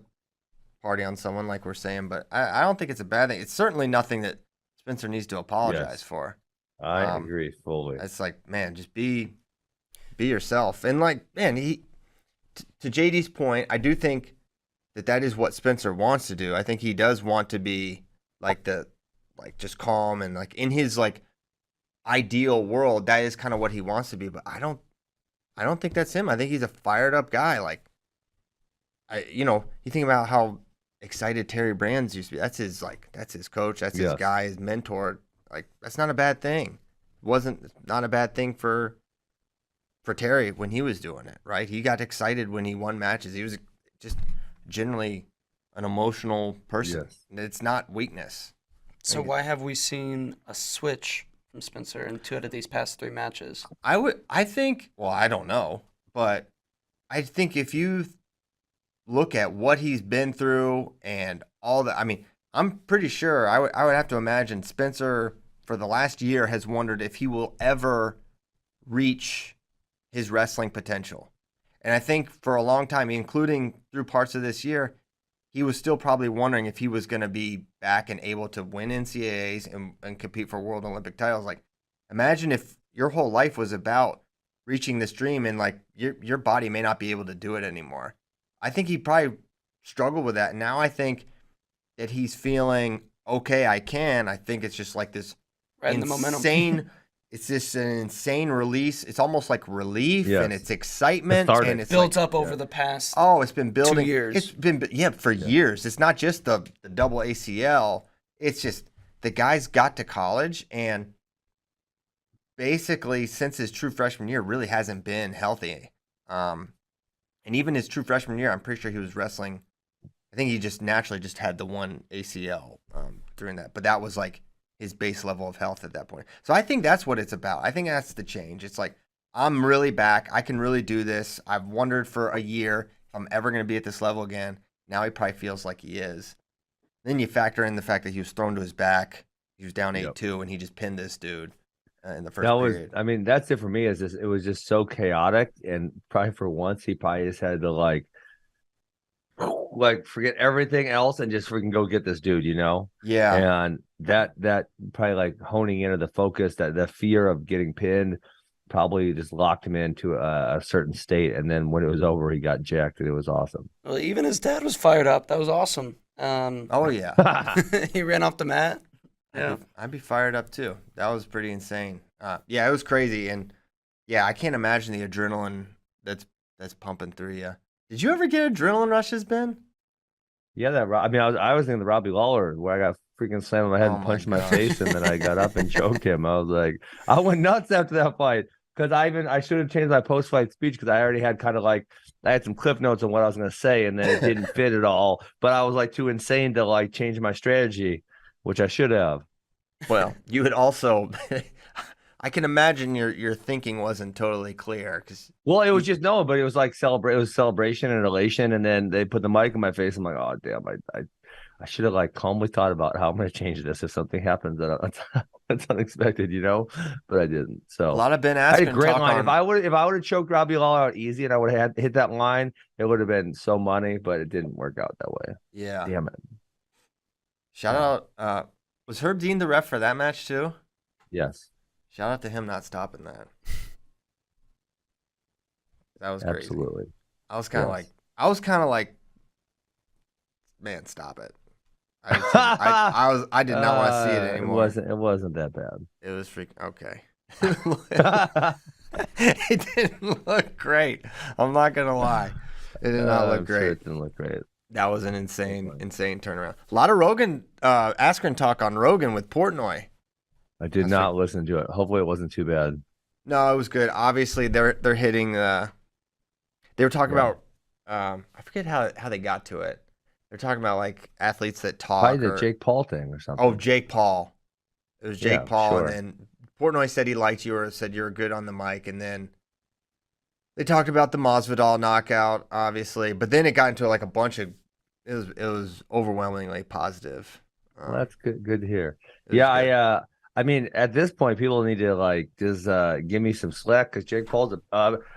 party on someone like we're saying, but I don't think it's a bad thing. It's certainly nothing that Spencer needs to apologize for. I agree fully. It's like, man, just be yourself. And like, man, to JD's point, I do think that is what Spencer wants to do. I think he does want to be just calm and like in his like ideal world, that is kind of what he wants to be. But I don't think that's him. I think he's a fired up guy. Like, you think about how excited Terry Brands used to be. That's his coach. That's his guy, his mentor. Like, that's not a bad thing. It wasn't not a bad thing for Terry when he was doing it, right? He got excited when he won matches. He was just generally an emotional person. It's not weakness. So why have we seen a switch from Spencer in 2 out of these past 3 matches? I think, well, I don't know, but I think if you look at what he's been through and all that, I mean, I'm pretty sure I would have to imagine Spencer for the last year has wondered if he will ever reach his wrestling potential. And I think for a long time, including through parts of this year, he was still probably wondering if he was going to be back and able to win NCAAs and compete for world Olympic titles. Like, imagine if your whole life was about reaching this dream and like your body may not be able to do it anymore. I think he probably struggled with that. And now I think that he's feeling, okay, I can. I think it's just like this insane, it's just an insane release. It's almost like relief and it's excitement. And it's built up over the past it's been building 2 years. It's been, for years. It's not just the double ACL. It's just the guy's got to college and basically since his true freshman year really hasn't been healthy. And even his true freshman year, I'm pretty sure he was wrestling. I think he just naturally just had the one ACL during that. But that was like his base level of health at that point. So I think that's what it's about. I think that's the change. It's like, I'm really back. I can really do this. I've wondered for a year if I'm ever going to be at this level again. Now he probably feels like he is. Then you factor in the fact that he was thrown to his back. He was down 8-2, and he just pinned this dude. in the first period. I mean, that's it for me. Is it was just so chaotic, and probably for once he probably just had to like forget everything else and just freaking go get this dude, Yeah. And that probably like honing into the focus, that the fear of getting pinned probably just locked him into a certain state. And then when it was over, he got jacked, and it was awesome. Well, even his dad was fired up. That was awesome. Oh yeah. He ran off the mat. Yeah, I'd be fired up too. That was pretty insane. Yeah, it was crazy, and yeah, I can't imagine the adrenaline that's pumping through you. Did you ever get adrenaline rushes, Ben? Yeah, I was thinking the Robbie Lawler where I got freaking slammed on my head and punched my face, and then I got up and choked him. I was like, I went nuts after that fight because I should have changed my post-fight speech because I already had kind of like I had some cliff notes on what I was going to say, and then it didn't fit at all. But I was like too insane to like change my strategy, which I should have. Well, you had also. I can imagine your thinking wasn't totally clear because. Well, it was just but it was like it was celebration and elation, and then they put the mic in my face. I'm like, oh damn, I should have like calmly thought about how I'm going to change this if something happens that's unexpected, but I didn't. So a lot of Ben Askren. I had a great line. If I would have choked Robbie Lawler out easy and I would have hit that line, it would have been so money, but it didn't work out that way. Yeah, damn it. Shout out. Was Herb Dean the ref for that match too? Yes. Shout out to him not stopping that. That was crazy. Absolutely. I was kind of like, man, stop it. I did not want to see it anymore. It wasn't that bad. It was freaking okay. It didn't look great. I'm not gonna lie. It did not look great. Sure it didn't look great. That was an insane turnaround. A lot of Rogan, Askren talk on Rogan with Portnoy. I did not listen to it. Hopefully, it wasn't too bad. No, it was good. Obviously, they're hitting. They were talking about. I forget how they got to it. They're talking about like athletes that talk. Probably the Jake Paul thing or something. Oh, Jake Paul. It was Jake Paul, sure. and then Portnoy said he liked you or said you were good on the mic, and then they talked about the Masvidal knockout, obviously, but then it got into like a bunch of. It was overwhelmingly positive. Well, that's good to hear. Yeah, I mean, at this point, people need to like just give me some slack because Jake Paul's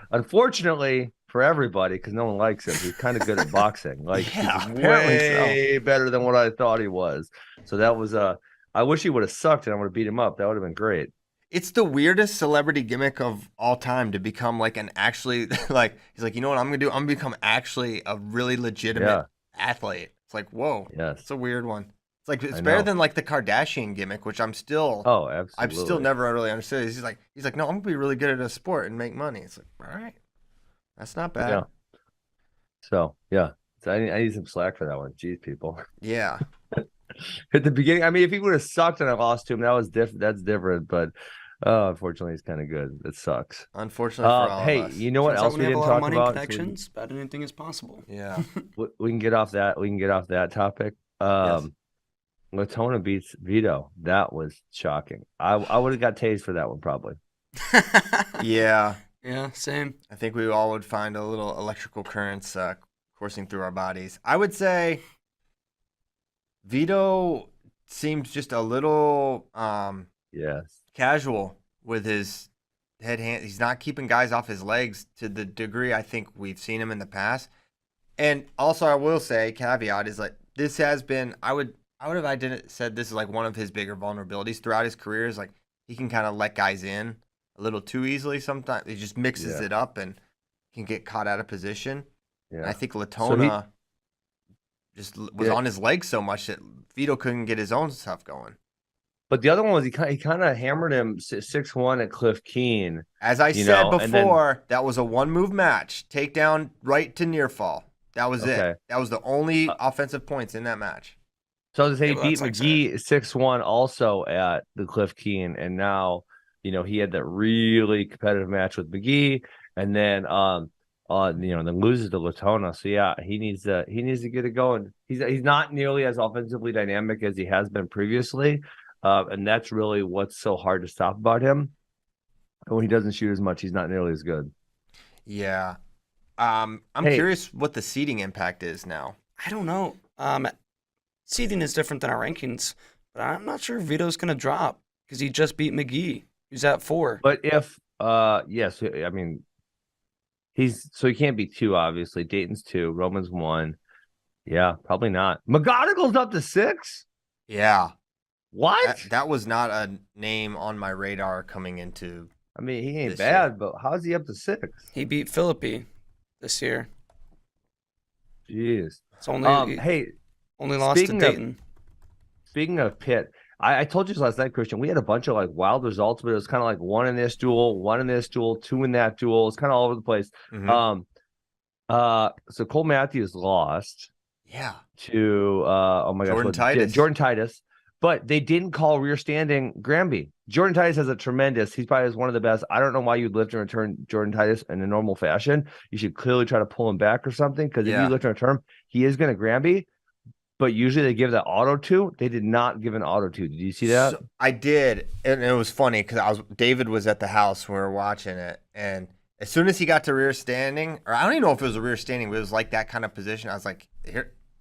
unfortunately for everybody, because no one likes him. He's kind of good at boxing. Like he's way better than what I thought he was. So that was I wish he would have sucked and I would have beat him up. That would have been great. It's the weirdest celebrity gimmick of all time to become like an actually like he's like, you know what I'm gonna do? I'm gonna become actually a really legitimate athlete. It's like, whoa, it's a weird one. It's like it's better than like the Kardashian gimmick, which I'm still absolutely. I've still never really understood. He's like no, I'm gonna be really good at a sport and make money. It's like, all right, that's not bad. Yeah. So I need some slack for that one. Jeez, people. Yeah. At the beginning, I mean, if he would have sucked and I lost to him, that was different. That's different. But unfortunately, he's kind of good. It sucks. Unfortunately for all of us. You know what else we didn't talk about? Connections, about anything is possible. Yeah. We can get off that. We can get off that topic. Latona beats Vito. That was shocking. I would have got tased for that one probably. Yeah. Yeah, same. I think we all would find a little electrical currents coursing through our bodies. I would say Vito seems just a little casual with his head hand. He's not keeping guys off his legs to the degree I think we've seen him in the past. And also I will say, caveat is like this has been I would have said this is like one of his bigger vulnerabilities throughout his career is like he can kind of let guys in a little too easily sometimes. He just mixes it up and can get caught out of position. Yeah. And I think Latona just was on his legs so much that Vito couldn't get his own stuff going. But the other one was he kind of hammered him 6-1 at Cliff Keen. As I said before, that was a one-move match. Takedown right to near fall. That was it. That was the only offensive points in that match. So he beat McGee 6-1 also at the Cliff Keen, and now he had that really competitive match with McGee, and then then loses to Latona. So he needs to get it going. He's not nearly as offensively dynamic as he has been previously, and that's really what's so hard to stop about him. And when he doesn't shoot as much, he's not nearly as good. Yeah. I'm curious what the seeding impact is now. I don't know. Seeding is different than our rankings, but I'm not sure if Vito's going to drop because he just beat McGee. He's at 4. But if yes, I mean he can't be 2, obviously. Dayton's 2, Roman's 1. Yeah, probably not. McGonagall's up to 6? Yeah. What? That was not a name on my radar coming into. I mean, he ain't bad, but how's he up to 6? He beat Philippi this year. Jeez. It's only only lost to Dayton. Speaking of Pitt, I told you this last night, Christian. We had a bunch of like wild results, but it was kind of like 1 in this duel, 1 in this duel, 2 in that duel. It's kind of all over the place. Mm-hmm. So Cole Matthews lost. Yeah. To Jordan Titus. But they didn't call rear standing Granby. Jordan Titus has he's probably one of the best. I don't know why you'd lift and return Jordan Titus in a normal fashion. You should clearly try to pull him back or something, because if you lift and return, he is going to Granby. But usually they give that auto to. They did not give an auto to. Did you see that? So I did, and it was funny because David was at the house when we were watching it, and as soon as he got to rear standing, or I don't even know if it was a rear standing, but it was like that kind of position. I was like,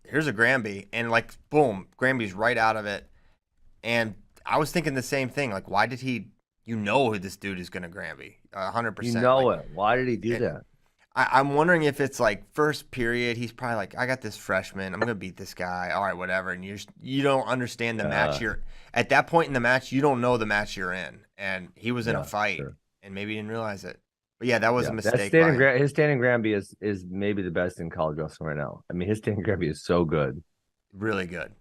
here's a Granby, and like boom, Granby's right out of it. And I was thinking the same thing. Like, why did he? You know who this dude is going to Granby, 100%. You know it. Why did he do that? I'm wondering if it's like first period. He's probably like, I got this freshman. I'm going to beat this guy. All right, whatever. And you don't understand the match you're at that point in the match. You don't know the match you're in, and he was in a fight, and maybe he didn't realize it. But yeah, that was a mistake. His standing Granby is maybe the best in college wrestling right now. I mean, his standing Granby is so good, really good.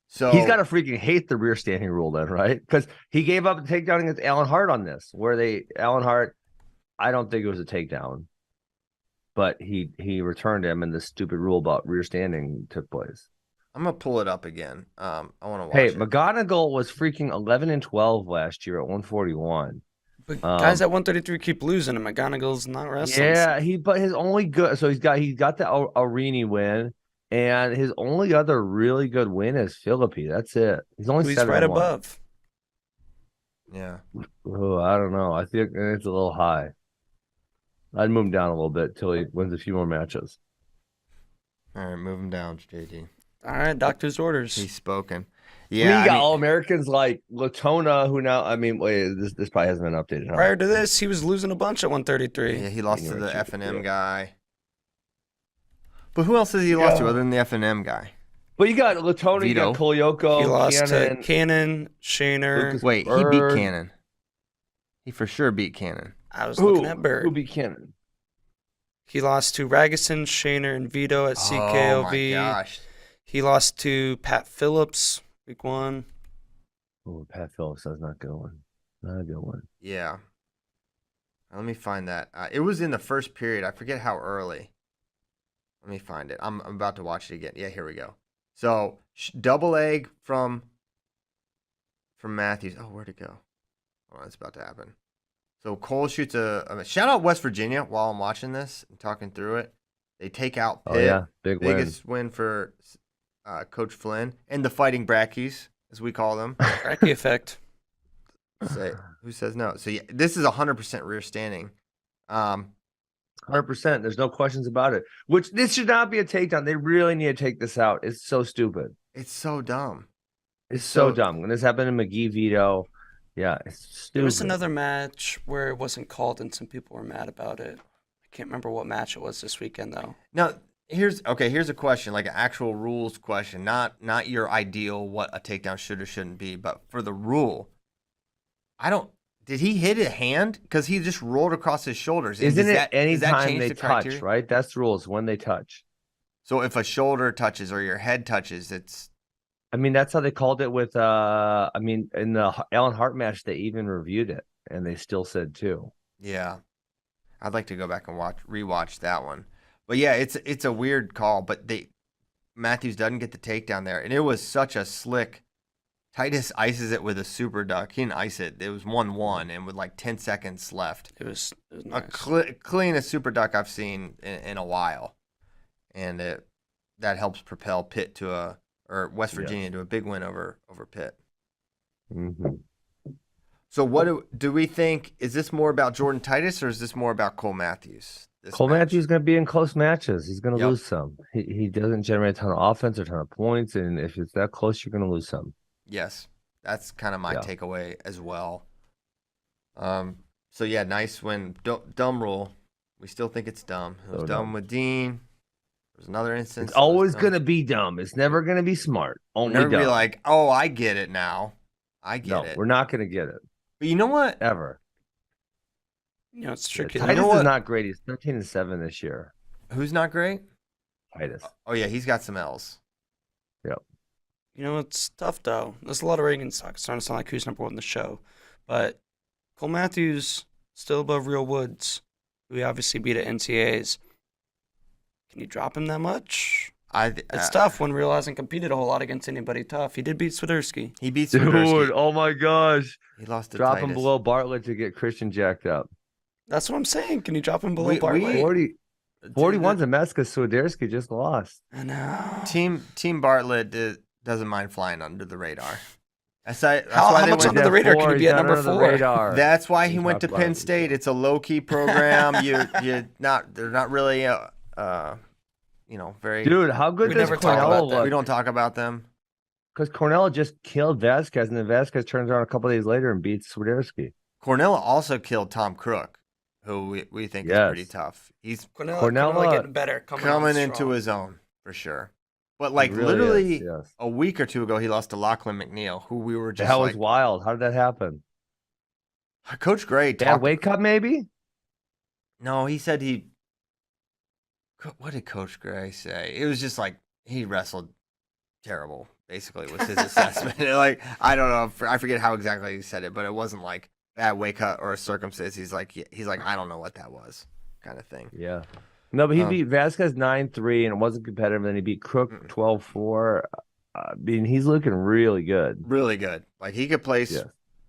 So he's got to freaking hate the rear standing rule then, right? Because he gave up a takedown against Alan Hart on this, Alan Hart, I don't think it was a takedown, but he returned him, and this stupid rule about rear standing took place. I'm gonna pull it up again. I want to watch. Hey, it. McGonagall was freaking 11-12 last year at 141. But guys at 133 keep losing, and McGonagall's not wrestling. Yeah, but his only good. So he's got the Arini win. And his only other really good win is Philippi. That's it. He's right above. Yeah. Oh, I don't know. I think it's a little high. I'd move him down a little bit till he wins a few more matches. All right, move him down, JD. All right, doctor's orders. He's spoken. Yeah, we got all Americans like Latona, who now. I mean, wait, this probably hasn't been updated. Huh? Prior to this, he was losing a bunch at 133. Yeah, he lost to the F&M guy. But who else has he lost to other than the F&M guy? Well, you got Latona, you got Kolyoko. He lost to Cannon, Shaner. Wait, he beat Cannon. He for sure beat Cannon. I was looking at Bird. Who beat Cannon? He lost to Ragusan, Shaner, and Vito at CKOV. Oh, my gosh. He lost to Pat Phillips, week 1. Oh, Pat Phillips, that's not a good one. Not a good one. Yeah. Let me find that. It was in the first period. I forget how early. Let me find it. I'm about to watch it again. Yeah, here we go. So double leg from Matthews. Oh, where'd it go? Oh, it's about to happen. So Cole shoots a shout out West Virginia while I'm watching this and talking through it. They take out Pitt. Oh, yeah. Biggest win for Coach Flynn and the Fighting Brackies, as we call them. Bracky effect. Who says no? So yeah, this is 100% rear standing. 100%. There's no questions about it. Which this should not be a takedown. They really need to take this out. It's so stupid. It's so dumb. It's so dumb. When this happened in McGee Vito, yeah, it's stupid. There was another match where it wasn't called and some people were mad about it. I can't remember what match it was this weekend though. Now here's a question, like an actual rules question, not your ideal what a takedown should or shouldn't be, but for the rule, did he hit a hand? Because he just rolled across his shoulders. Isn't it any time they touch, right? That's the rules when they touch. So if a shoulder touches or your head touches, it's... I mean, that's how they called it with, in the Alan Hart match, they even reviewed it, and they still said 2. Yeah. I'd like to go back and rewatch that one. But yeah, it's a weird call, but Matthews doesn't get the takedown there. And it was such a slick... Titus ices it with a super duck. He didn't ice it. It was 1-1, and with like 10 seconds left. It was nice. Cleanest super duck I've seen in a while. And that helps propel Pitt or West Virginia to a big win over Pitt. Mm-hmm. So what do we think? Is this more about Jordan Titus or is this more about Cole Matthews? Matthews is going to be in close matches. He's going to lose some. He doesn't generate a ton of offense or a ton of points, and if it's that close, you're going to lose some. Yes, that's kind of my takeaway as well. So yeah, nice win. Dumb rule. We still think it's dumb. It was dumb with Dean. There's another instance. It's always gonna be dumb. It's never gonna be smart. Only never dumb. Be like, oh, I get it now. I get it. We're not gonna get it. But you know what? Ever. You know, it's tricky. Titus is not great. He's 13-7 this year. Who's not great? Titus. Oh yeah, he's got some L's. Yep. You know, it's tough though. There's a lot of Reagan stocks starting to sound like who's number one in the show, but Cole Matthews still above Real Woods, who we obviously beat at NCAAs. Can you drop him that much? It's tough when Real hasn't competed a whole lot against anybody tough. He did beat Swiderski. He beat Swiderski. Dude, oh my gosh. He lost to Drop Titus. him below Bartlett to get Christian jacked up. That's what I'm saying. Can you drop him below Bartlett? 41's a mess because Swiderski just lost. I know. Team Bartlett doesn't mind flying under the radar. How much under the radar can you be at number 4? That's why he went to Penn State. It's a low key program. They're not really very. Dude, how good does Cornell look? We don't talk about them because Cornell just killed Vasquez, and then Vasquez turns around a couple days later and beats Swiderski. Cornell also killed Tom Crook, who we think is pretty tough. He's Cornell getting better, coming into his own for sure. But literally a week or two ago, he lost to Lachlan McNeil, who we were just. That was wild. How did that happen? Coach Gray. Bad weight cut, maybe? No, he said he. What did Coach Gray say? It was just like he wrestled terrible. Basically, was his assessment. I don't know. I forget how exactly he said it, but it wasn't like bad weight cut or a circumstance. He's like I don't know what that was, kind of thing. Yeah. No, but he beat Vasquez 9-3 and it wasn't competitive. And then he beat Crook 12-4. I mean, he's looking really good. Really good. Like he could place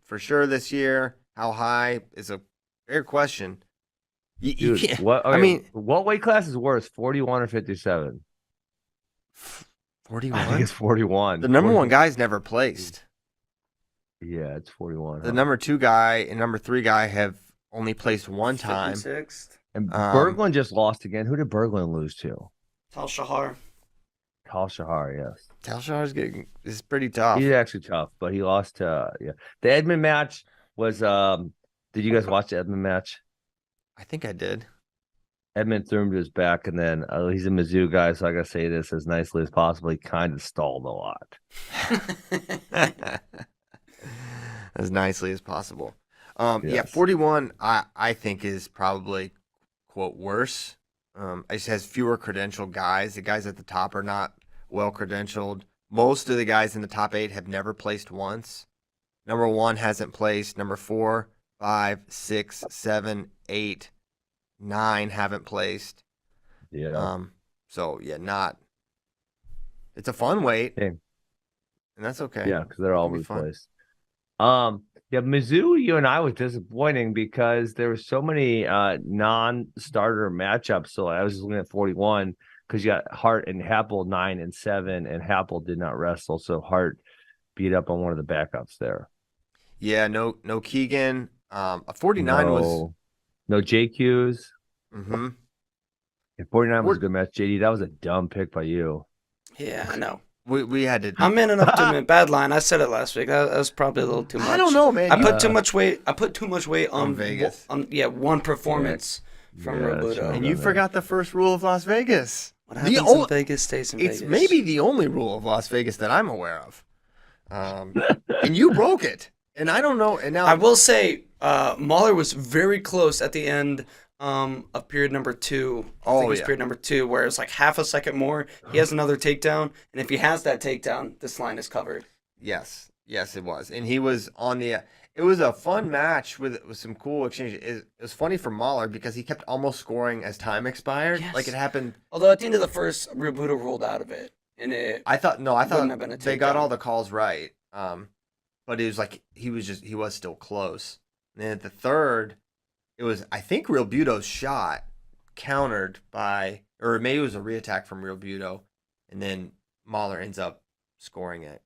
for sure this year. How high is a fair question. You can't. What weight class is worse, 41 or 57? 41. I think it's 41. The number 1 guy's never placed. Yeah, it's 41. The number 2 guy and number 3 guy have only placed one time. 56th. And Berglund just lost again. Who did Berglund lose to? Tal Shahar. Tal Shahar, yes. Tal Shahar's is pretty tough. He's actually tough, but he lost to The Edmund match was did you guys watch the Edmund match? I think I did. Edmund threw him to his back, and then he's a Mizzou guy, so I gotta say this as nicely as possible. He kind of stalled a lot. As nicely as possible. Yeah, 41 I think is probably quote worse. It just has fewer credentialed guys. The guys at the top are not well credentialed. Most of the guys in the top 8 have never placed once. Number 1 hasn't placed. Number 4, 5, 6, 7, 8, 9 haven't placed. Yeah. So yeah, not. It's a fun weight, and that's okay. Yeah, because they're all replaced. Yeah, Mizzou, you and I was disappointing because there were so many non-starter matchups. So I was just looking at 41 because you got Hart and Happel 9 and 7, and Happel did not wrestle, so Hart beat up on one of the backups there. Yeah, no Keegan. A 49 was no JQs. Mm-hmm. And 49 was a good match. JD, that was a dumb pick by you. Yeah, I know. We had to. I'm in enough to admit, bad line. I said it last week. That was probably a little too much. I don't know, man. I put too much weight. I put too much weight on Vegas. One performance from Robuto. And you forgot the first rule of Las Vegas. What happens in Vegas stays in Vegas. It's maybe the only rule of Las Vegas that I'm aware of. And you broke it. And I don't know. And now I will say, Mahler was very close at the end of period number 2. I think it was period number 2, where it's like half a second more. He has another takedown, and if he has that takedown, this line is covered. Yes, it was, and he was on the. It was a fun match with some cool exchanges. It was funny for Mahler because he kept almost scoring as time expired, like it happened. Although at the end of the first, Robuto rolled out of it, and I thought they got all the calls right. But it was like he was still close. And then at the third, it was, I think, Real Buto's shot countered by, or maybe it was a reattack from Real Buto, and then Mahler ends up scoring it.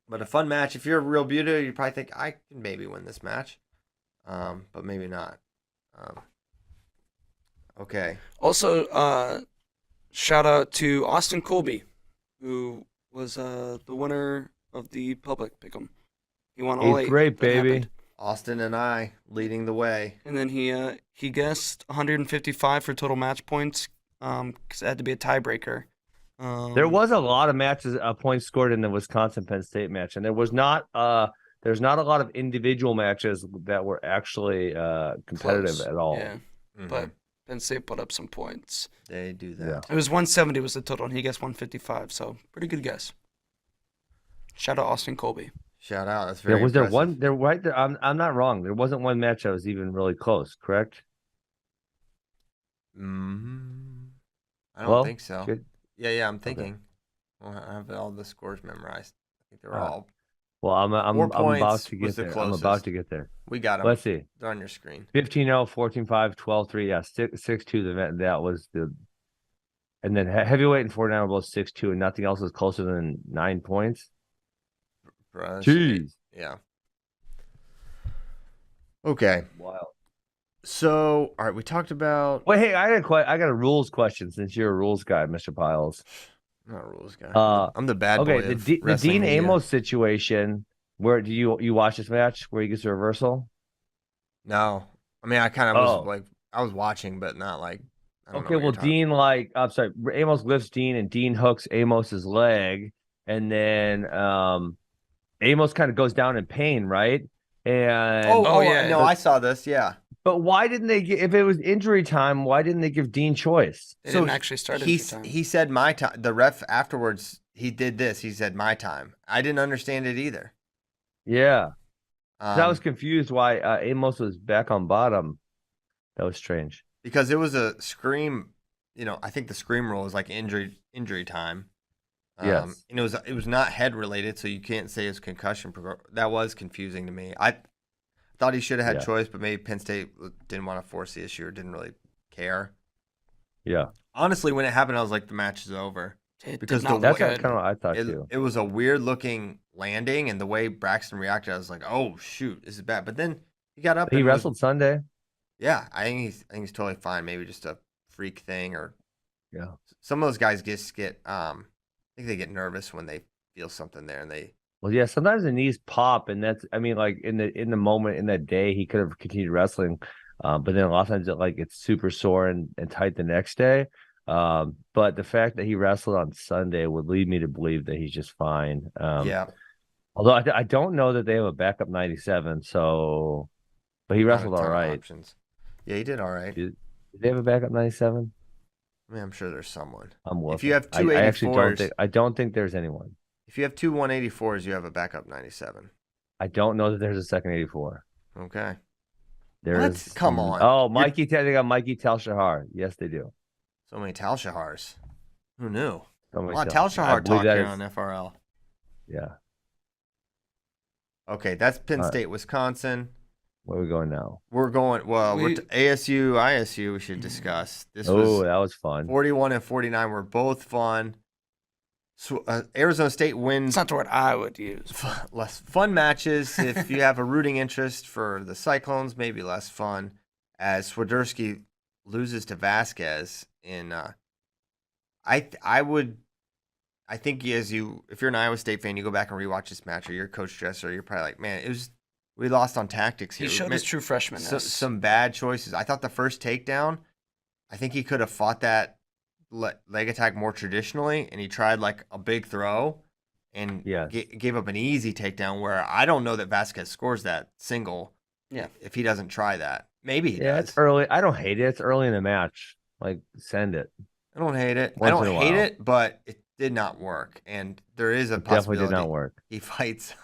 But a fun match. If you're a Real Buto, you probably think, I can maybe win this match. But maybe not. Okay. Also, shout out to Austin Colby, who was the winner of the public pick'em. He won all 8. Great, baby. Austin and I leading the way. And then he guessed 155 for total match points because it had to be a tiebreaker. There was a lot of matches, points scored in the Wisconsin Penn State match, and there's not a lot of individual matches that were actually competitive Close. at all. Yeah, but Penn State put up some points. They do that. Yeah. It was 170 was the total, and he guessed 155. So pretty good guess. Shout out Austin Colby. Shout out. That's very. Was there impressive. one? There right there. I'm not wrong. There wasn't one match that was even really close. Correct? I don't think so. Good. Yeah, I'm thinking. Well, I have all the scores memorized. I think they're all. Well, I'm about to get there. I'm about to get there. We got them. Let's see. They're on your screen. 15-0, 14-5, 12-3. Yeah, 6-2. The event that was the. And then heavyweight and 49 were both 6-2, and nothing else was closer than 9 points. Jeez. Yeah. Okay. Wow. So, all right, we talked about. Wait, hey, I got a rules question since you're a rules guy, Mr. Pyles. I'm not a rules guy. I'm the bad boy. Okay, the Dean Amos situation. Where do you watch this match where he gets a reversal? No, I mean I kind of was like I was watching, but not like. I don't know well, Dean I'm sorry, Amos lifts Dean and Dean hooks Amos's leg, and then Amos kind of goes down in pain, right? And yeah, no, I saw this, yeah. But why didn't they if it was injury time? Why didn't they give Dean choice? They didn't actually start injury time. He said my time. The ref afterwards, he did this. He said my time. I didn't understand it either. Yeah, I was confused why Amos was back on bottom. That was strange. Because it was a scream. I think the scream rule is like injury time. Yes. And it was not head related, so you can't say it's concussion. That was confusing to me. I thought he should have had choice, but maybe Penn State didn't want to force the issue or didn't really care. Yeah. Honestly, when it happened, I was like, the match is over. Because that's kind of what I thought too. It was a weird looking landing, and the way Braxton reacted, I was like, "Oh shoot, this is bad." But then he got up. He wrestled Sunday. Yeah, I think he's totally fine. Maybe just a freak thing, or some of those guys get I think they get nervous when they feel something there, and they. Well, yeah, sometimes the knees pop, and that's like in the moment in that day he could have continued wrestling, but then a lot of times it's super sore and tight the next day. But the fact that he wrestled on Sunday would lead me to believe that he's just fine. Although I don't know that they have a backup 97, so but he wrestled all right. Options. Yeah, he did all right. Did they have a backup 97? I mean, I'm sure there's someone. I'm looking. If you have two 84s, I actually don't think there's anyone. If you have two 184s, you have a backup 97. I don't know that there's a second 84. Okay. There is. Come on. Oh, Mikey, they got Mikey Tal-Shahar. Yes, they do. So many Tal-Shahars. Who knew? A lot of Tal-Shahar talk here on FRL. Yeah. Okay, that's Penn State, Wisconsin. Where are we going now? We're going, we're ASU, ISU we should discuss. That was fun. 41 and 49 were both fun. So, Arizona State wins. It's not the word I would use. Less fun matches. If you have a rooting interest for the Cyclones, maybe less fun. As Swiderski loses to Vasquez in, I think if you're an Iowa State fan, you go back and rewatch this match, or you're Coach Dresser, you're probably like, man, we lost on tactics here. He showed his true freshmanness. Some bad choices. I thought the first takedown, I think he could have fought that leg attack more traditionally, and he tried like a big throw and gave up an easy takedown where I don't know that Vasquez scores that single if he doesn't try that. Maybe he does. It's early. I don't hate it. It's early in the match. Like, send it. I don't hate it. I don't hate it, but it did not work. And there is a possibility definitely did not work. He fights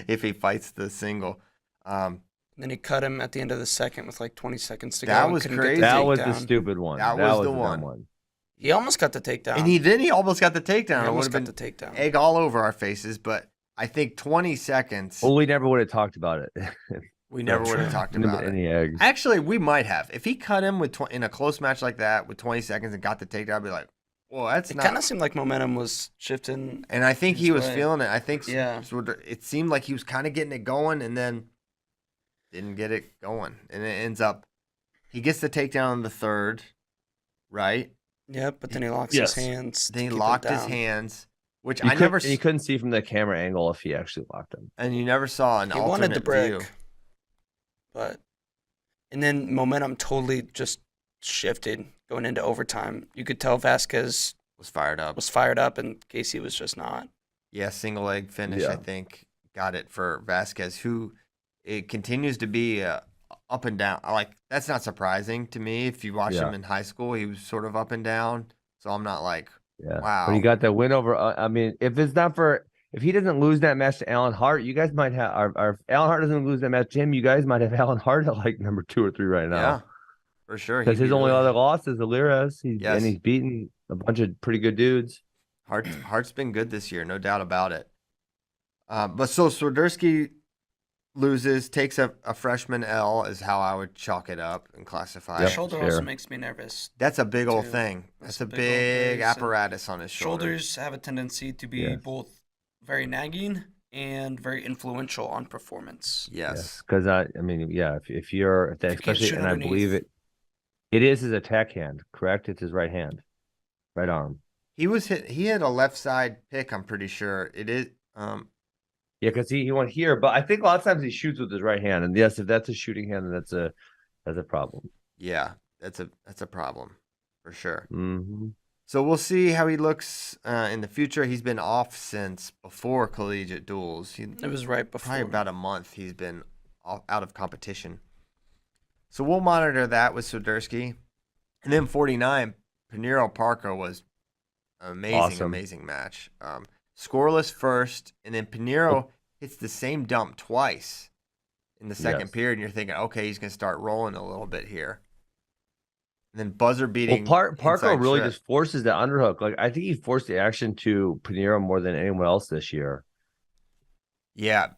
if he fights the single. Then he cut him at the end of the second with like 20 seconds to go. That was crazy. That was the stupid one. That was the one. He almost got the takedown. And he almost got the takedown. He almost got the takedown. Egg all over our faces, but I think 20 seconds. Well, we never would have talked about it. We never would have talked about any eggs. Actually, we might have. If he cut him in a close match like that with 20 seconds and got the takedown, I'd be like, well, it kind of seemed like momentum was shifting. And I think he was feeling it. I think it seemed like he was kind of getting it going and then didn't get it going. And it ends up, he gets the takedown in the third, right? Yep, but then he locks his hands. Then he locked his hands, which you couldn't see from the camera angle if he actually locked him. And you never saw an alternate wanted the break. view. And then momentum totally just shifted going into overtime. You could tell Vasquez was fired up, and Casey was just not. Yeah, single leg finish, I think, got it for Vasquez, who it continues to be up and down. Like, that's not surprising to me. If you watch him in high school, he was sort of up and down. So I'm not like, wow. But he got that win over. I mean, if he doesn't lose that match to Alan Hart, you guys might have. Or if Alan Hart doesn't lose that match to him, you guys might have Alan Hart at like number 2 or 3 right now. Yeah, for sure. Because his only other loss is Alirez. And he's beaten a bunch of pretty good dudes. Hart's been good this year, no doubt about it. But so Swiderski loses, takes a freshman L is how I would chalk it up and classify it. The shoulder also makes me nervous. That's a big old thing. That's a big apparatus on his shoulder. Shoulders have a tendency to be both very nagging and very influential on performance. Yes. Because if you're especially, and I believe it is his attack hand, correct? It's his right hand, right arm. He was hit. He had a left side pick. I'm pretty sure it is. Yeah, because he went here, but I think a lot of times he shoots with his right hand, and yes, if that's a shooting hand, then that's a problem. Yeah, that's a problem for sure. Mm-hmm. So we'll see how he looks in the future. He's been off since before collegiate duels. It was right before. Probably about a month. He's been out of competition. So we'll monitor that with Swiderski, and then 49 Pinheiro Parker was amazing match. Scoreless first, and then Pinheiro hits the same dump twice in the second period, and you're thinking, okay, he's going to start rolling a little bit here. And then buzzer beating. Well, Parker really just forces the underhook. Like, I think he forced the action to Pinheiro more than anyone else this year. Yeah.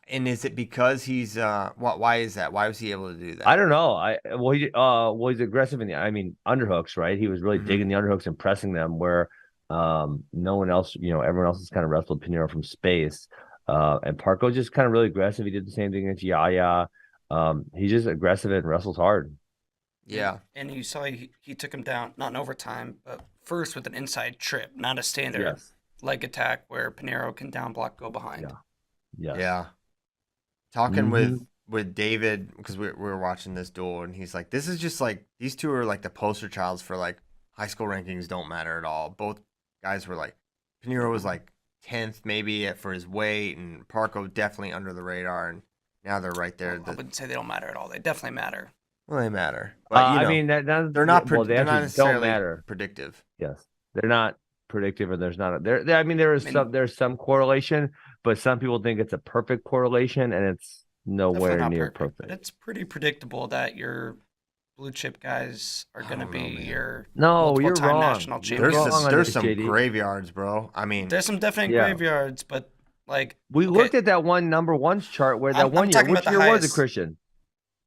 And is it because he's why is that? Why was he able to do that? I don't know. He's aggressive in the underhooks, right? He was really digging the underhooks and pressing them where no one else, everyone else has kind of wrestled Pinheiro from space. And Parko just kind of really aggressive. He did the same thing against Yaya. He's just aggressive and wrestles hard. Yeah. And you saw he took him down, not in overtime, but first with an inside trip, not a standard leg attack where Pinheiro can down block, go behind. Yeah. Talking with David, because we were watching this duel, and he's like, this is just like, these two are like the poster childs for like high school rankings don't matter at all. Both guys were like, Pinheiro was like 10th maybe for his weight, and Parko definitely under the radar, and now they're right there. I wouldn't say they don't matter at all. They definitely matter. Well, they matter. But, they're not necessarily matter. predictive. Yes, they're not predictive, and there's not. There's some correlation, but some people think it's a perfect correlation, and it's nowhere near perfect. But it's pretty predictable that your blue chip guys are going to be your multiple-time national champions. There's some graveyards, bro. I mean, there's some definite graveyards, but like we looked at that one number ones chart where that one year. Which year was it, Christian?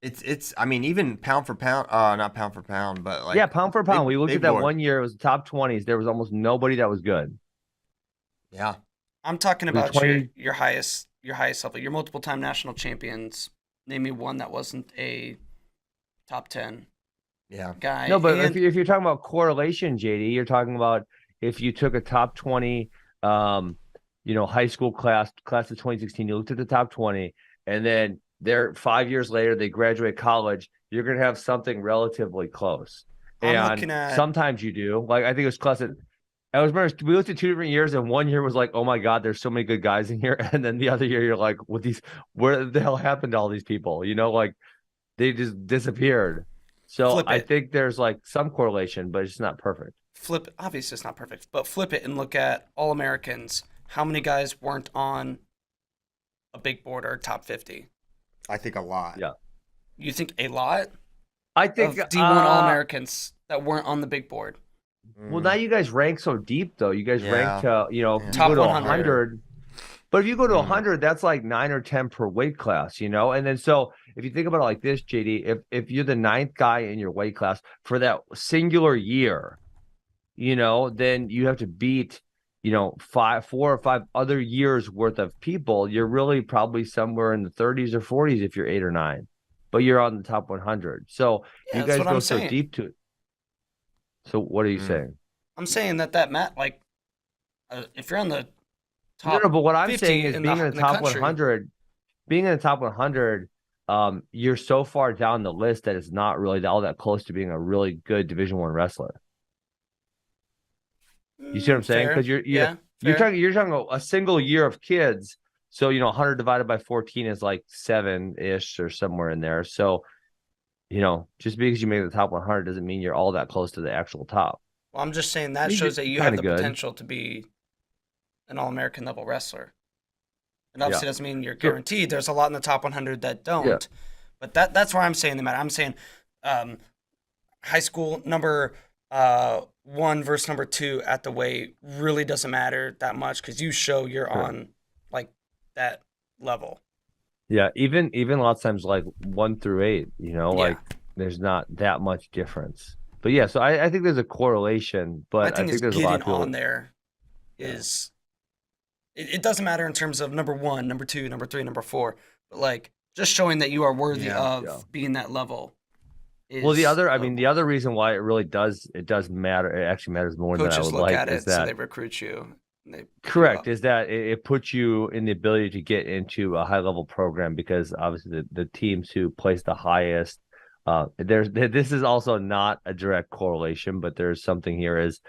It's. I mean, even pound for pound. Not pound for pound, but like pound for pound. We looked at that one year. It was top 20s. There was almost nobody that was good. Yeah, I'm talking about your highest level. Your multiple time national champions. Name me one that wasn't a top 10 guy. No, but if you're talking about correlation, JD, you're talking about if you took a top 20 high school class of 2016, you looked at the top 20, and then they're 5 years later, they graduate college, you're going to have something relatively close. Sometimes you do. Like, I think it was class at we looked at 2 different years, and one year was like, oh my God, there's so many good guys in here. And then the other year, you're like, where the hell happened to all these people? Like they disappeared. So I think there's like some correlation, but it's not perfect. Obviously it's not perfect, but flip it and look at all Americans. How many guys weren't on a big board or top 50? I think a lot. Yeah. You think a lot? I think of D1 All Americans that weren't on the big board. Well, now you guys rank so deep, though. You guys rank to, top 100. But if you go to 100, that's like 9 or 10 per weight class, And then so if you think about it like this, JD, if you're the 9th guy in your weight class for that singular year, then you have to beat, 4 or 5 other years worth of people. You're really probably somewhere in the 30s or 40s if you're 8 or 9, but you're on the top 100. So you guys go so deep to it. So what are you saying? I'm saying that Matt, if you're on the top, but what I'm saying is being in the top 100, you're so far down the list that it's not really all that close to being a really good Division I wrestler. You see what I'm saying? Because you're talking about a single year of kids. So 100 divided by 14 is like 7-ish or somewhere in there. So just because you make the top 100 doesn't mean you're all that close to the actual top. Well, I'm just saying that shows that you have the potential to be an All-American level wrestler. And obviously doesn't mean you're guaranteed. There's a lot in the top 100 that don't. Yeah. But that's where I'm saying the matter. I'm saying high school number 1 versus number 2 at the weight really doesn't matter that much because you show you're on like that level. Yeah, even lots of times like 1 through 8, like there's not that much difference. But yeah, so I think there's a correlation, but I think there's a lot on there is it doesn't matter in terms of number 1, number 2, number 3, number 4, but like just showing that you are worthy of being that level. Well, the other reason why it really does matter, it actually matters more than I would like, is that so they recruit you. Correct, is that it puts you in the ability to get into a high level program because obviously the teams who place the highest, this is also not a direct correlation, but there's something here is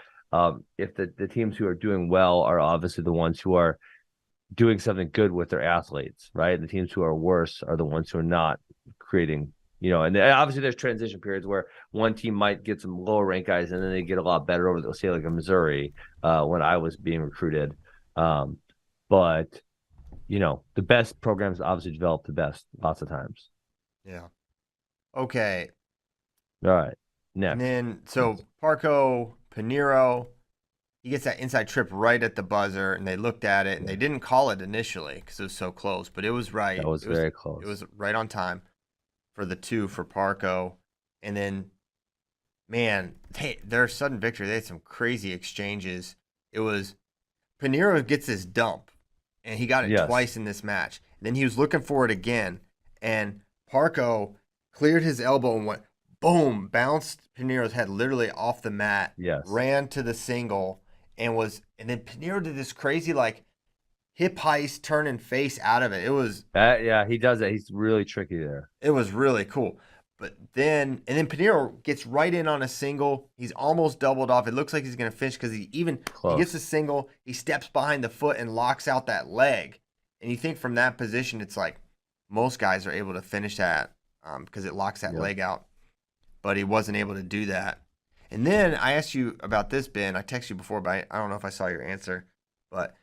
if the teams who are doing well are obviously the ones who are doing something good with their athletes, right? The teams who are worse are the ones who are not creating. And obviously there's transition periods where one team might get some lower ranked guys and then they get a lot better over, say, like a Missouri when I was being recruited. But, the best programs obviously develop the best lots of times. Yeah. Okay. All right. Next. And then, so Parco, Pinheiro, he gets that inside trip right at the buzzer, and they looked at it, and they didn't call it initially because it was so close, but it was right. It was very close. It was right on time for the 2 for Parco. And then, man, their sudden victory, they had some crazy exchanges. It was Pinheiro gets this dump, and he got it twice in this match. And then he was looking for it again, and Parco cleared his elbow and went, boom, bounced Pinheiro's head literally off the mat, ran to the single, and then Pinheiro did this crazy, like, hip heist, turn and face out of it. It was he does that. He's really tricky there. It was really cool. But then Pinheiro gets right in on a single. He's almost doubled off. It looks like he's gonna finish because he gets a single. He steps behind the foot and locks out that leg. And you think from that position, it's like most guys are able to finish that because it locks that leg out. But he wasn't able to do that. And then I asked you about this, Ben. I texted you before, but I don't know if I saw your answer. But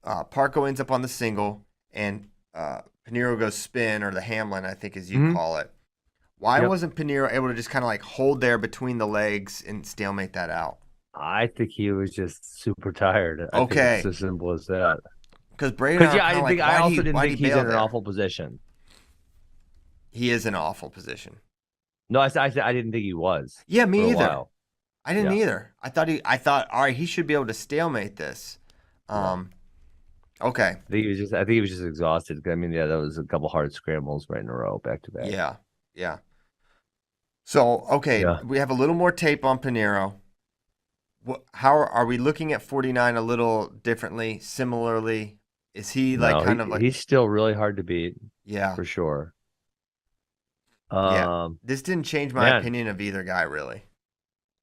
Parco ends up on the single, and Pinheiro goes spin, or the Hamlin, I think as you call it. Why wasn't Pinheiro able to just kind of like hold there between the legs and stalemate that out? I think he was just super tired. I think it's as simple as that. Because I also didn't think he's in an awful position. He is in an awful position. No, I didn't think he was. Yeah, me either. I didn't either. I thought, all right, he should be able to stalemate this. Okay. I think he was just exhausted. I mean, that was a couple hard scrambles right in a row, back to back. Yeah. So, okay, we have a little more tape on Pinheiro. How are we looking at 49 a little differently, similarly? Is he he's still really hard to beat. Yeah, for sure. This didn't change my opinion of either guy, really.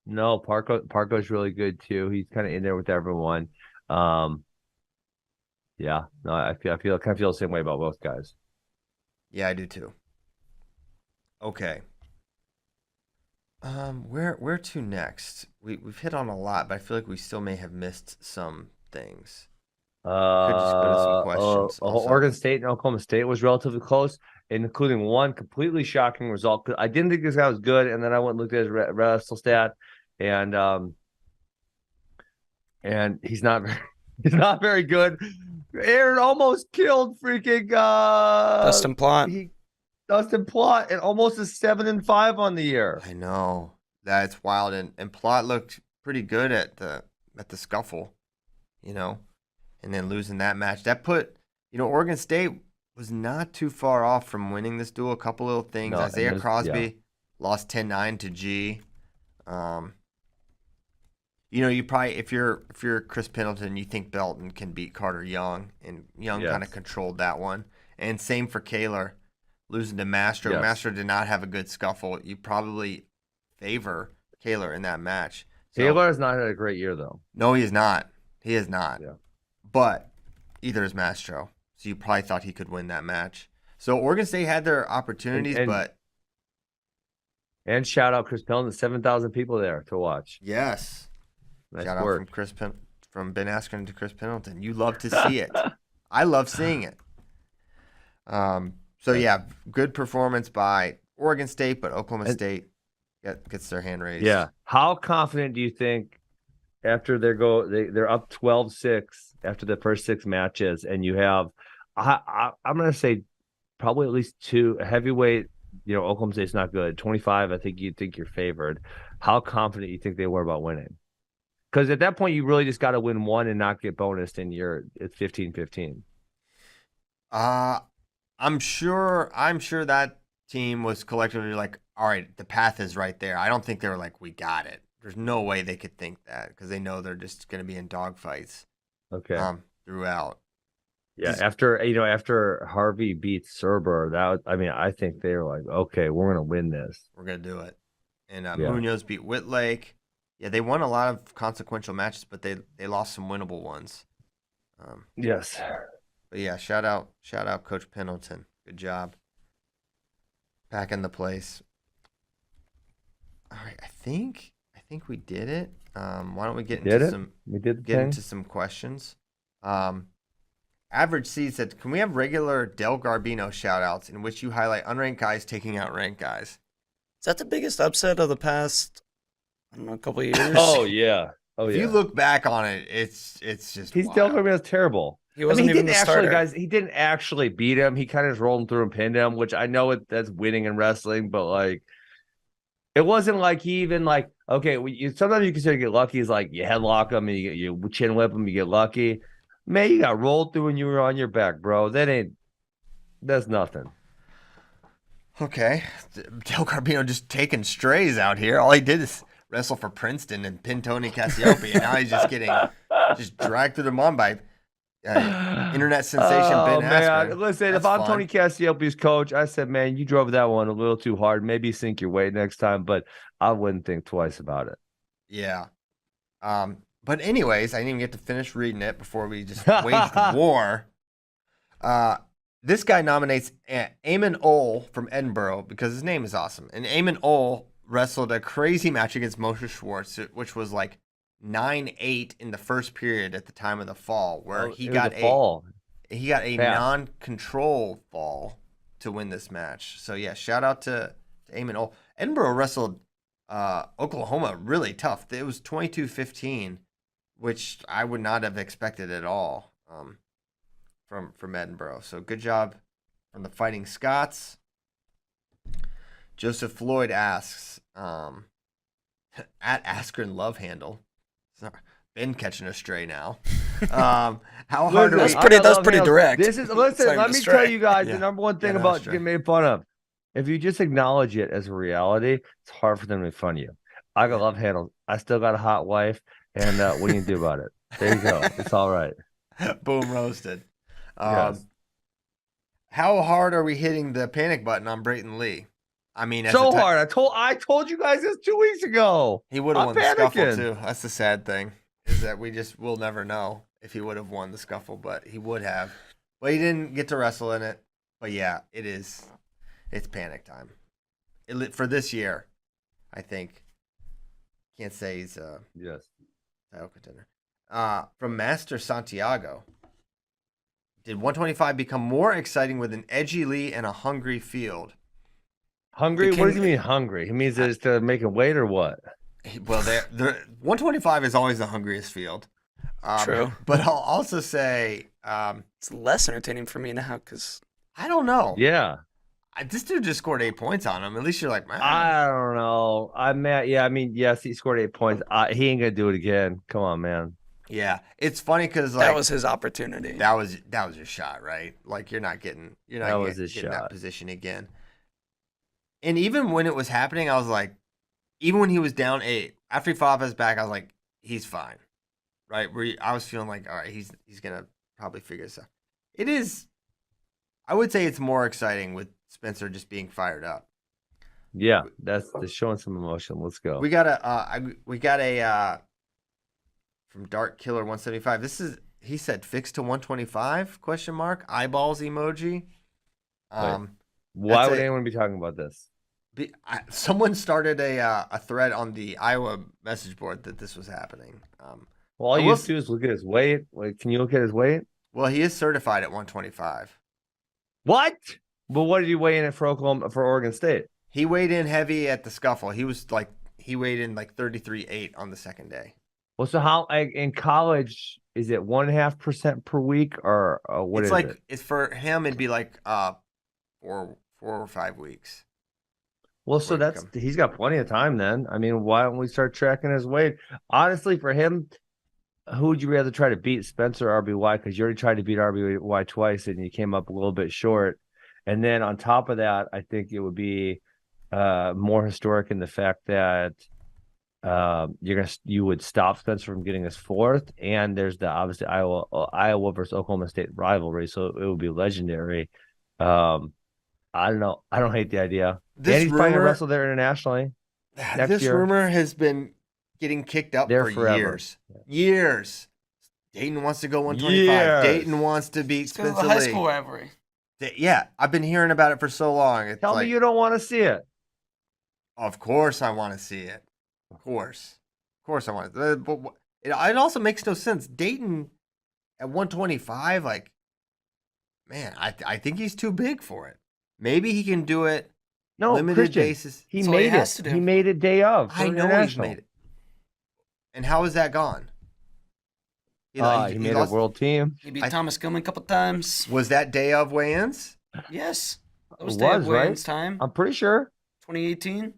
No, Parco's really good too. He's kind of in there with everyone. I feel the same way about both guys. Yeah, I do too. Okay. Where to next? We've hit on a lot, but I feel like we still may have missed some things. Could just go to some questions. Oregon State and Oklahoma State was relatively close, including one completely shocking result. I didn't think this guy was good, and then I went and looked at his wrestle stat, and he's not very good. Aaron almost killed freaking Dustin Plott. Dustin Plott, and almost a 7-5 on the year. I know, that's wild, and Plott looked pretty good at the scuffle, and then losing that match. That put, Oregon State was not too far off from winning this duel. A couple little things. No, Isaiah Crosby lost 10-9 to G. You probably, if you're Chris Pendleton, you think Belton can beat Carter Young, and Young kind of controlled that one. And same for Kaler. losing to Mastro. Yes. Mastro did not have a good scuffle. You probably favor Kaler in that match. So, Kaler has not had a great year, though. No, he is not. He is not. Yeah. But either is Mastro. So you probably thought he could win that match. So Oregon State had their opportunities, but. And shout out Chris Pendleton, 7,000 people there to watch. Yes. Nice Shout work. out from Ben Askren to Chris Pendleton. You love to see it. I love seeing it. So yeah, good performance by Oregon State, but Oklahoma State gets their hand raised. Yeah. How confident do you think after they're up 12-6 after the first 6 matches, and you have I'm gonna say probably at least 2 heavyweight. Oklahoma State's not good. 25, I think you'd think you're favored. How confident you think they were about winning? Because at that point, you really just got to win one and not get bonused, and it's 15-15. I'm sure that team was collectively like, all right, the path is right there. I don't think they were like, we got it. There's no way they could think that because they know they're just going to be in dogfights. Okay. Throughout. Yeah, after Harvey beats Serber, I think they were like, okay, we're gonna win this. We're gonna do it. And Munoz beat Whitlake. Yeah, they won a lot of consequential matches, but they lost some winnable ones. Yes. But yeah, shout out Coach Pendleton. Good job. Packing the place. All right, I think we did it. Why don't we get into some questions? Average Seed said, can we have regular Del Garbino shout-outs in which you highlight unranked guys taking out ranked guys? Is that the biggest upset of the past, couple of years? Oh, yeah. If you look back on it, it's just Del Garbino's terrible. He wasn't even the starter. Guys, he didn't actually beat him. He kind of just rolled him through and pinned him, which I know that's winning in wrestling, but like, it wasn't like he even like, okay, sometimes you consider get lucky is like you headlock him and you chin whip him, you get lucky. Man, you got rolled through and you were on your back, bro. That's nothing. Okay. Del Garbino just taking strays out here. All he did is wrestle for Princeton and pin Tony Cassiope, and now he's just getting dragged through the mud by internet sensation Ben Askren. Listen, if I'm Tony Cassiope's coach, I said, man, you drove that one a little too hard. Maybe sink your weight next time, but I wouldn't think twice about it. Yeah. But anyways, I didn't even get to finish reading it before we just waged war. This guy nominates Eamon Ole from Edinburgh because his name is awesome. And Eamon Ole wrestled a crazy match against Moshe Schwartz, which was like 9-8 in the first period at the time of the fall, where he got a non-control fall to win this match. So yeah, shout out to Eamon Ole. Edinburgh wrestled Oklahoma really tough. It was 22-15. Which I would not have expected at all from Edinburgh. So good job from the Fighting Scots. Joseph Floyd asks, at Askren Love Handle. Been catching a stray now. How hard That's pretty direct. Listen, let me tell you guys the number one thing about getting made fun of. If you just acknowledge it as a reality, it's hard for them to make fun of you. I got love handles. I still got a hot wife. And what do you do about it? There you go. It's all right. Boom, roasted. Yes. How hard are we hitting the panic button on Brayton Lee? I mean, so hard. I told you guys this 2 weeks ago. He would have won the scuffle too. That's the sad thing, is that we'll never know if he would have won the scuffle, but he would have. But he didn't get to wrestle in it. But yeah, it's panic time. For this year, I think. Can't say he's yes. Title contender. From Master Santiago. Did 125 become more exciting with an edgy Lee and a hungry field? Hungry? What does he mean hungry? He means it's to make him wait or what? Well, 125 is always the hungriest field. True. But I'll also say it's less entertaining for me now because I don't know. Yeah. This dude just scored 8 points on him. At least you're like, man. I don't know. Yes, he scored 8 points. He ain't gonna do it again. Come on, man. Yeah, it's funny because that was his opportunity. That was your shot, right? Like you're not getting that position again. And even when it was happening, I was like, even when he was down 8, after he fought off his back, I was like, he's fine, right? I was feeling like, all right, he's gonna probably figure this out. It is. I would say it's more exciting with Spencer just being fired up. Yeah, that's showing some emotion. Let's go. We got a from Dark Killer 175. This is, he said, fixed to 125 ? Eyeballs emoji. Why would anyone be talking about this? Someone started a thread on the Iowa message board that this was happening. Well, all you have to do is look at his weight. Like, can you look at his weight? Well, he is certified at 125. What? But what did he weigh in at for Oregon State? He weighed in heavy at the scuffle. He weighed in like 33.8 on the second day. Well, so how in college is it 1.5% per week or what is it? It's for him. It'd be like 4 or 5 weeks. Well, so he's got plenty of time then. I mean, why don't we start tracking his weight? Honestly, for him, who would you rather try to beat, Spencer or RBY? Because you already tried to beat RBY twice and you came up a little bit short. And then on top of that, I think it would be more historic in the fact that you would stop Spencer from getting his fourth, and there's the obviously Iowa versus Oklahoma State rivalry, so it would be legendary. I don't know. I don't hate the idea. And he's probably gonna wrestle there internationally. This rumor has been getting kicked up for forever. Years. Dayton wants to go 125. Dayton wants to beat Spencer Lee. The high school rivalry. Yeah, I've been hearing about it for so long. Tell me you don't want to see it. Of course I want to see it. Of course I want it. But it also makes no sense. Dayton at 125, like, man, I think he's too big for it. Maybe he can do it. No, limited Christian, basis. He made it. He made it day of. I know he's made it. And how is that gone? He made a world team. He beat Thomas Gilman a couple times. Was that day of weigh-ins? Yes. That was day of weigh-ins time. I'm pretty sure. 2018?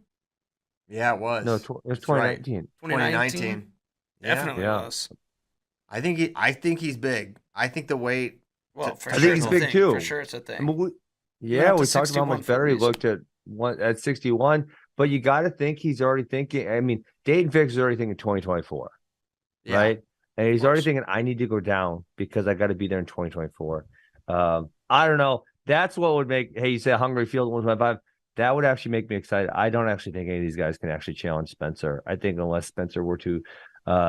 Yeah, it was. No, it was 2019. Right. 2019. Definitely was. I think he's big. I think the weight. Well, I think he's big too. For sure, it's a thing. We talked about how much better he looked at 61, but you got to think he's already thinking. I mean, Dayton Fix is already thinking 2024, right? And he's already thinking, I need to go down because I got to be there in 2024. I don't know. That's what would make. Hey, you say Hungry Field 125. That would actually make me excited. I don't actually think any of these guys can actually challenge Spencer. I think unless Spencer were to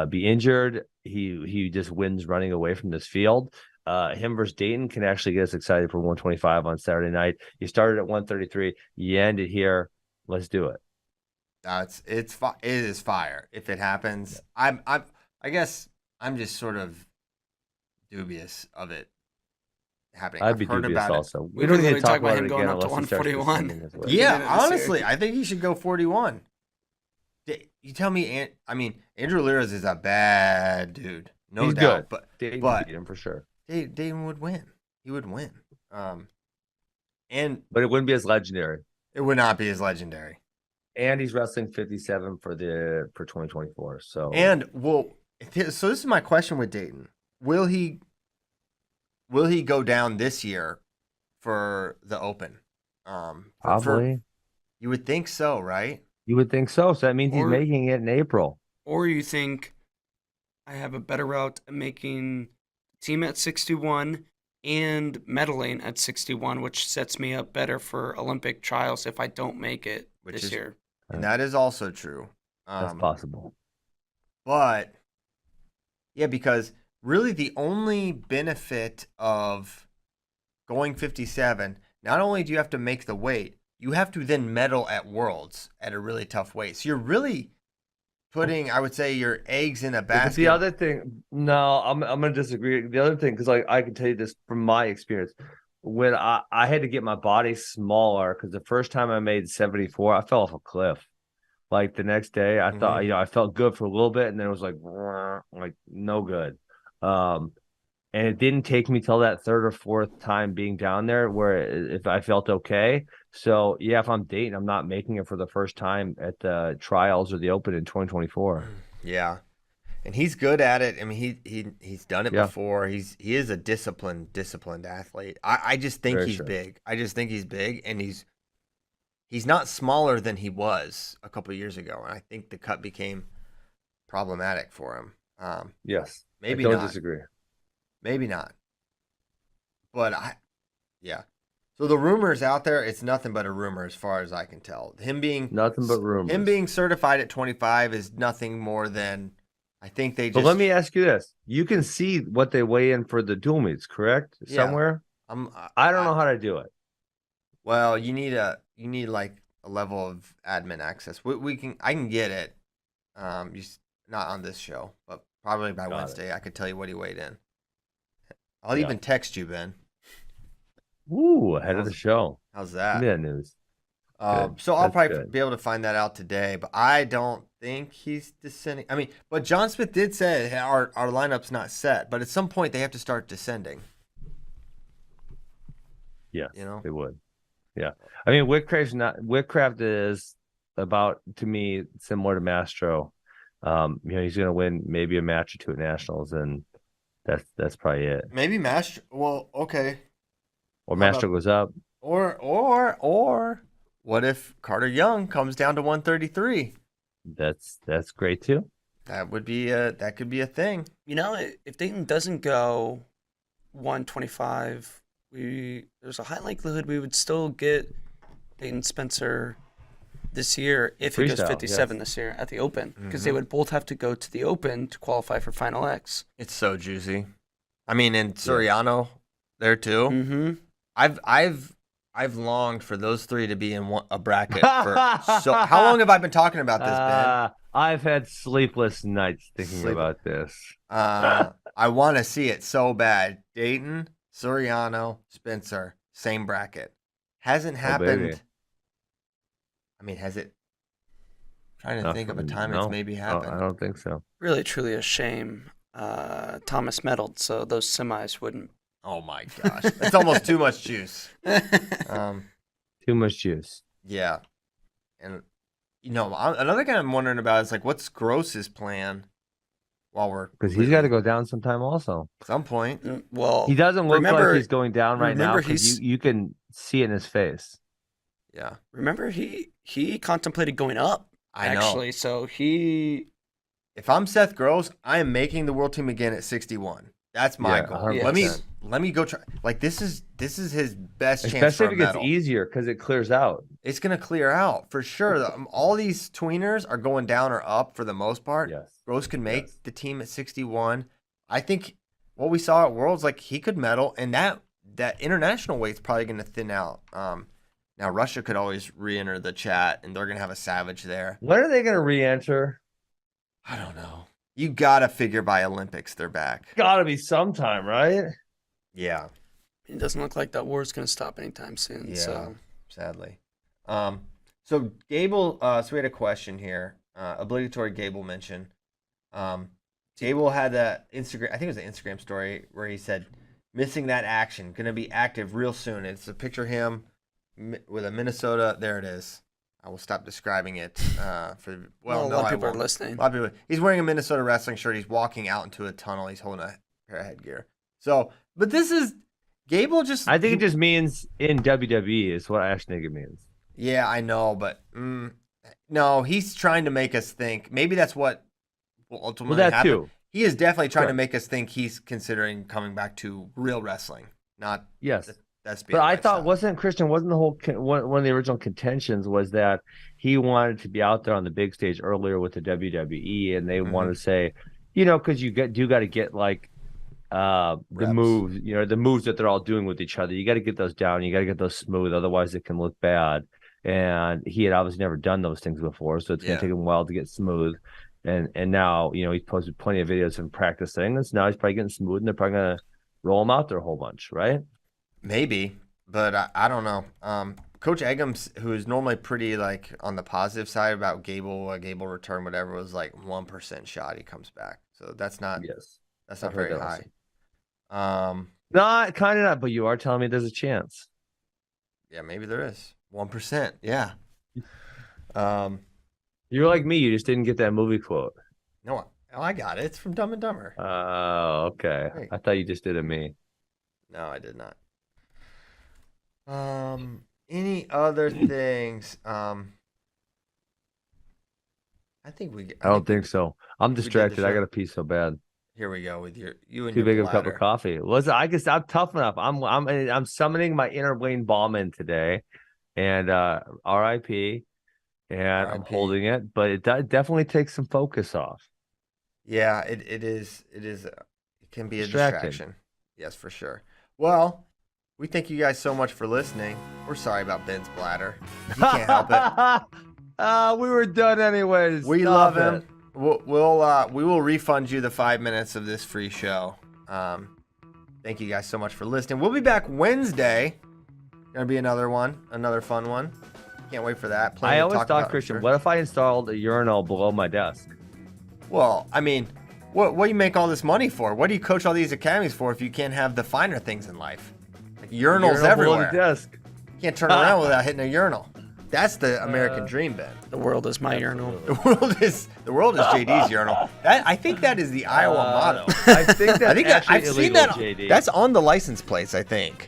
be injured, he just wins running away from this field. Him versus Dayton can actually get us excited for 125 on Saturday night. You started at 133. You ended here. Let's do it. It is fire if it happens. Yeah. I guess I'm just sort of dubious of it happening. I'd be dubious also. We don't need to talk about him going up to 141. Yeah, honestly, I think he should go 41. You tell me, Andrew Liras is a bad dude. He's doubt. Good. But beat him for sure. Dayton would win. He would win. But it wouldn't be as legendary. It would not be as legendary. And he's wrestling 57 for 2024. So this is my question with Dayton. Will he go down this year for the Open? Probably. You would think so, right? You would think so. So that means he's making it in April. Or you think I have a better route at making team at 61 and medaling at 61, which sets me up better for Olympic trials if I don't make it this year. And that is also true. That's possible. But, yeah, because really the only benefit of going 57, not only do you have to make the weight, you have to then medal at Worlds at a really tough weight. So you're really putting, I would say, your eggs in a basket. But the other thing, no, I'm going to disagree. The other thing, because I can tell you this from my experience, when I had to get my body smaller, because the first time I made 74, I fell off a cliff. Like the next day, I thought, I felt good for a little bit, and then it was like no good. And it didn't take me till that third or fourth time being down there where if I felt okay. So yeah, if I'm Dayton, I'm not making it for the first time at the trials or the Open in 2024. Yeah, and he's good at it. I mean, he's done it before. He is a disciplined athlete. I just think he's big. I just think he's big, and he's not smaller than he was a couple of years ago. And I think the cut became problematic for him. Yes, maybe I don't not. disagree. Maybe not. But So So the rumors out there, it's nothing but a rumor as far as I can tell. Him being Nothing but rumors. Him being certified at 25 is nothing more than, I think they just. But let me ask you this: you can see what they weigh in for the dual meets, correct? Yeah. Somewhere. I don't know how to do it. Well, you need like a level of admin access. I can get it. Not on this show, but probably by Wednesday I could tell you what he weighed in. I'll even text you, Ben. Ooh, ahead of the show. How's that? Yeah, news. So I'll probably be able to find that out today, but I don't think he's descending. I mean, but John Smith did say hey, our lineup's not set, but at some point they have to start descending. Yeah, they would. Yeah, I mean, Whitcraft is about, to me, similar to Mastro. He's going to win maybe a match or two at Nationals, and that's probably it. Maybe Mastro. Well, okay. Or Mastro goes up. Or what if Carter Young comes down to 133? That's great too. That could be a thing. If Dayton doesn't go 125, there's a high likelihood we would still get Dayton Spencer this year if he goes 57 this year at the Open, because they would both have to go to the Open to qualify for Final X. It's so juicy. I mean, and Soriano there too. Mm-hmm. I've longed for those three to be in a bracket for so. How long have I been talking about this, Ben? I've had sleepless nights thinking about this. I want to see it so bad. Dayton, Soriano, Spencer, same bracket. Hasn't happened. Baby. I mean, has it? I'm trying to think of a time it's maybe happened. I don't think so. Really, truly a shame. Thomas meddled, so those semis wouldn't. Oh my gosh, it's almost too much juice. Too much juice. Yeah, and another guy I'm wondering about is like, what's Gross's plan? Because he's got to go down sometime also. At some point. Well, he doesn't look like he's going down right now. You can see it in his face. Yeah. Remember, he contemplated going up. Actually, so if I'm Seth Gross, I am making the world team again at 61. That's my goal. 100%. Let me go try. Like this is his best chance. Especially if it gets easier because it clears out. It's gonna clear out for sure. All these tweeners are going down or up for the most part. Yes. Gross can make the team at 61. I think what we saw at Worlds, like he could medal, and that international weight's probably gonna thin out. Now Russia could always re-enter the chat, and they're gonna have a Savage there. When are they gonna re-enter? I don't know. You gotta figure by Olympics they're back. Gotta be sometime, right? Yeah. It doesn't look like that war's going to stop anytime soon. Yeah, so sadly. So Gable, so we had a question here. Obligatory Gable mention. Gable had a Instagram, I think it was an Instagram story where he said, missing that action, going to be active real soon. It's a picture of him with a Minnesota. There it is. I will stop describing it. A lot of people are listening. A lot of people. He's wearing a Minnesota wrestling shirt. He's walking out into a tunnel. He's holding a pair of headgear. So, but this is Gable just. I think it just means in WWE is what Ashnigga means. Yeah, I know, but no, he's trying to make us think. Maybe that's what will ultimately happen. Too. He is definitely trying to make us think he's considering coming back to real wrestling, not But I thought wasn't the whole one of the original contentions was that he wanted to be out there on the big stage earlier with the WWE, and they want to say, because you got to get like the moves, the moves that they're all doing with each other. You got to get those down. You got to get those smooth, otherwise it can look bad. And he had obviously never done those things before, so it's going to take him a while to get smooth. And now he's posted plenty of videos of him practicing this. Now he's probably getting smooth, and they're probably going to roll him out there a whole bunch, right? Maybe, but I don't know. Coach Eggums, who is normally pretty like on the positive side about Gable return, whatever, was like 1% shot he comes back. So that's not very high. Not kind of not, but you are telling me there's a chance. Yeah, maybe there is 1%. Yeah. You're like me. You just didn't get that movie quote. No, I got it. It's from Dumb and Dumber. Oh, okay. Hey. I thought you just did it me. No, I did not. Any other things? I don't think so. I'm distracted. I got to pee so bad. Here we go with you and Too your big of a cup bladder. of coffee. I guess I'm tough enough. I'm summoning my inner Wayne Ballman today, and R.I.P. And I'm holding it, but it definitely takes some focus off. Yeah, it is. It can be a distraction. Yes, for sure. Well, we thank you guys so much for listening. We're sorry about Ben's bladder. He can't help it. We were done anyways. We love him. We will refund you the 5 minutes of this free show. Thank you guys so much for listening. We'll be back Wednesday. Gonna be another fun one. Can't wait for that. I always thought, Christian, what if I installed a urinal below my desk? Well, I mean, what do you make all this money for? What do you coach all these academies for if you can't have the finer things in life? Like urinals everywhere. Below the desk. You can't turn around without hitting a urinal. That's the American dream, Ben. The world is my urinal. The world is JD's urinal. I think that is the Iowa motto. I think that's I've seen that. JD. That's on the license plates, I think.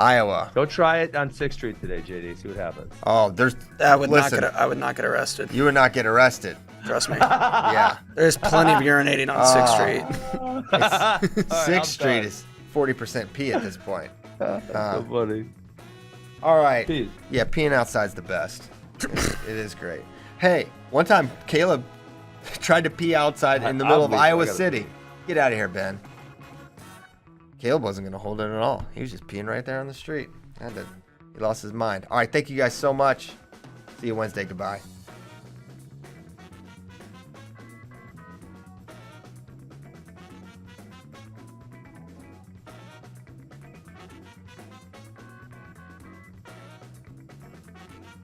Iowa. Go try it on 6th Street today, JD. See what happens. Oh, I would not get arrested. You would not get arrested. Trust me. Yeah. There's plenty of urinating on 6th Street. 6th Street is 40% pee at this point. So funny. All right. Pee. Yeah, peeing outside's the best. It is great. Hey, one time Caleb tried to pee outside in the middle of Iowa City. Get out of here, Ben. Caleb wasn't going to hold it at all. He was just peeing right there on the street. He lost his mind. All right, thank you guys so much. See you Wednesday. Goodbye.